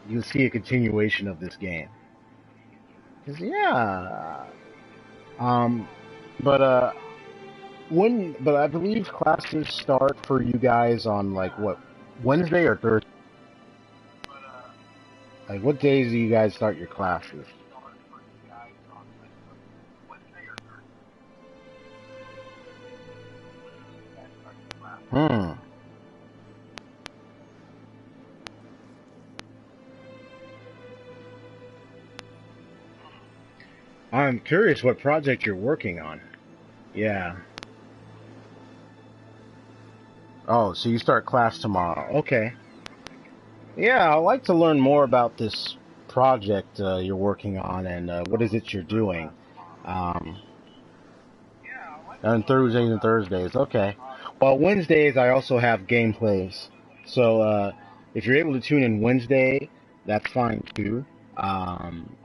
You'll see a continuation of this game. 'Cause, yeah. But I believe classes start for you guys on like what, Wednesday or Thursday? Like what days do you guys start your classes? Hmm. I'm curious what project you're working on. Yeah. Oh, so you start class tomorrow. Okay. Yeah, I'd like to learn more about this project you're working on and what is it you're doing. Um, on Thursdays and Thursdays. Okay. Well, Wednesdays I also have gameplays. So if you're able to tune in Wednesday, that's fine too. Um,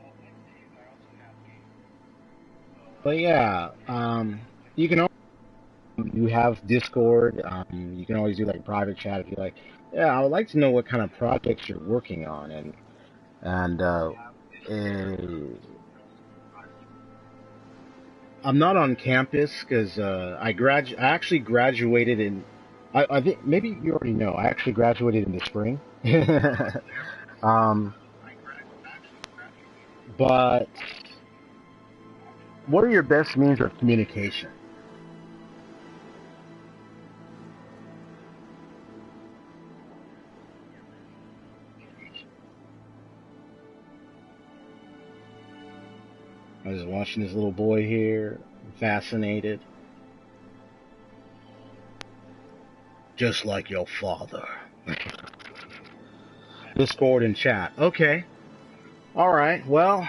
but yeah, you can you have Discord. You can always do like private chat if you like. Yeah, I would like to know what kind of projects you're working on and uh, I'm not on campus because I actually graduated in. I think maybe you already know. I actually graduated in the spring. um, but what are your best means of communication? I was watching this little boy here, fascinated, just like your father. Discord and chat. Okay. All right. Well,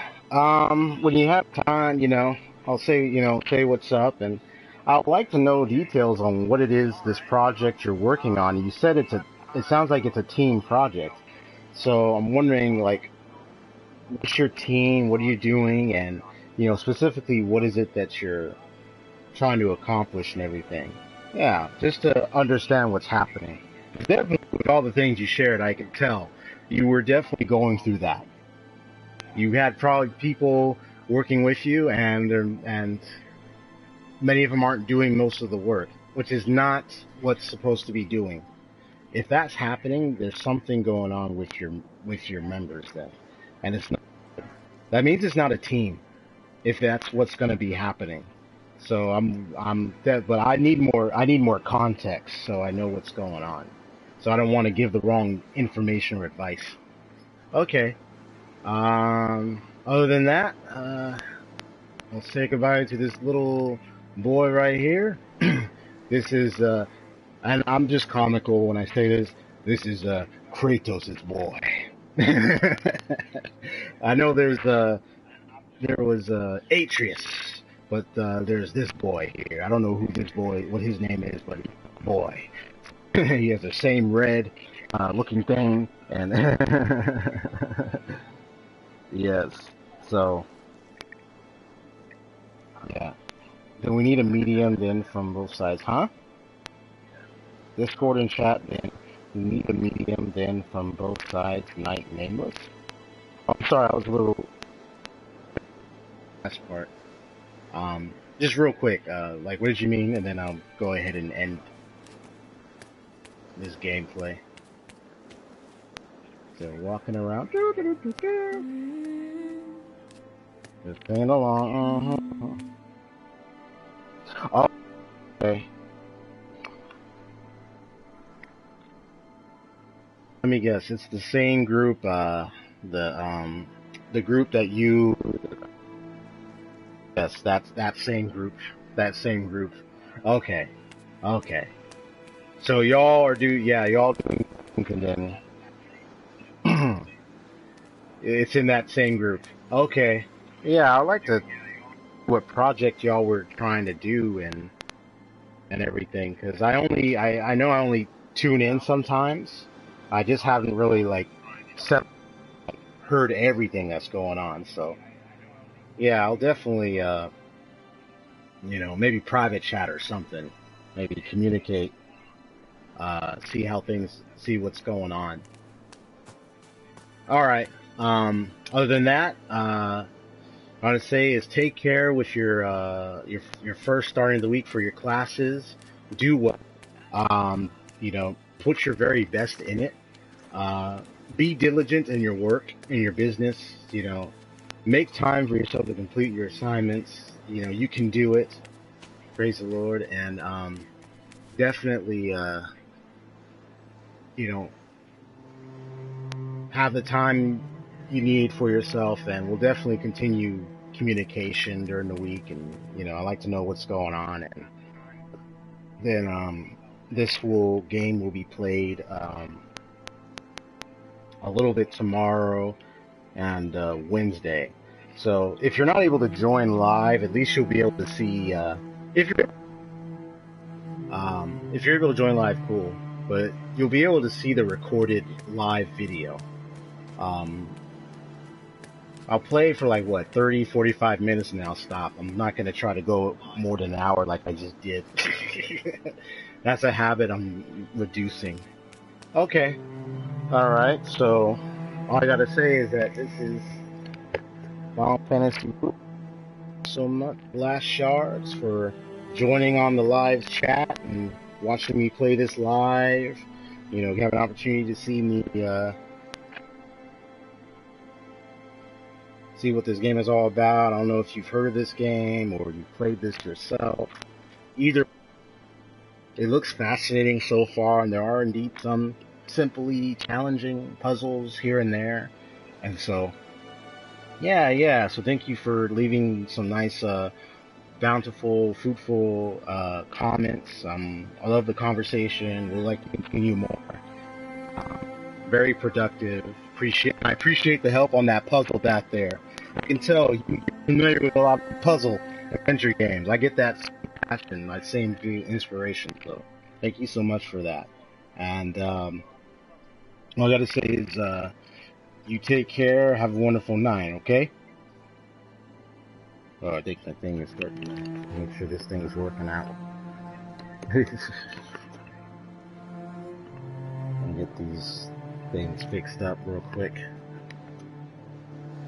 when you have time, I'll say, say what's up, and I'd like to know details on what it is this project you're working on. You said it sounds like it's a team project. So I'm wondering, like, what's your team? What are you doing? And, specifically, what is it that you're trying to accomplish and everything? Yeah, just to understand what's happening. Definitely, with all the things you shared, I can tell you were definitely going through that. You had probably people working with you, and many of them aren't doing most of the work, which is not what's supposed to be doing. If that's happening, there's something going on with your members then, and that means it's not a team. If that's what's going to be happening, so but I need more context so I know what's going on. so I don't want to give the wrong information or advice. Okay. Other than that, I'll say goodbye to this little boy right here. This is, and I'm just comical when I say this. This is Kratos' boy. I know there was Atreus, but there's this boy here. I don't know who this boy, what his name is, but boy, he has the same red looking thing, and yes. So yeah. Do we need a medium then from both sides, huh? Discord and chat then. We need a medium then from both sides. Night nameless. Oh, I'm sorry, I was a little last part. Just real quick, like, what did you mean? And then I'll go ahead and end this gameplay. So walking around, just playing along. Oh, okay. Let me guess. It's the same group. The group that you. Yes, that's that same group. That same group. Okay. Okay. So y'all are y'all doing then. It's in that same group. Okay. Yeah, I'd like to what project y'all were trying to do and everything, because I know I only tune in sometimes. I just haven't really like heard everything that's going on. So yeah, I'll definitely maybe private chat or something, maybe communicate, see what's going on. All right. Other than that, I want to say is take care with your first starting of the week for your classes. Do what, put your very best in it. Be diligent in your work, in your business. Make time for yourself to complete your assignments. You can do it. Praise the Lord, and definitely, have the time you need for yourself, and we'll definitely continue communication during the week. And I like to know what's going on, and then this game will be played a little bit tomorrow and Wednesday. So if you're not able to join live, at least you'll be able to see if you're able to join live, cool. But you'll be able to see the recorded live video. I'll play for like 30, 45 minutes and then I'll stop. I'm not going to try to go more than an hour like I just did. That's a habit I'm reducing. Okay. All right. So all I got to say is that this is Final Fantasy. So much Blast Shards for joining on the live chat and watching me play this live. You have an opportunity to see me see what this game is all about. I don't know if you've heard of this game or you've played this yourself. Either it looks fascinating so far, and there are indeed some simply challenging puzzles here and there. And so, yeah. So thank you for leaving some nice, bountiful, fruitful comments. I love the conversation. We'd like to continue more. Very productive. I appreciate the help on that puzzle back there. I can tell you're familiar with a lot of puzzle adventure games. I get that passion, that same inspiration. So thank you so much for that. And all I gotta say is you take care. Have a wonderful night. Okay. Oh, I think that thing is working. Make sure this thing is working out. And get these things fixed up real quick.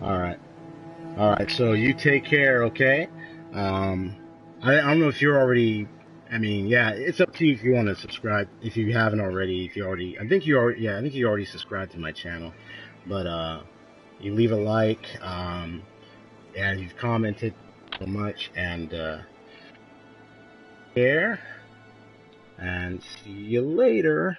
All right. So you take care, okay? I don't know if you're already. I mean, yeah, it's up to you if you want to subscribe. If you haven't already, I think you already subscribed to my channel. But you leave a like, and you've commented so much, and share, and see you later.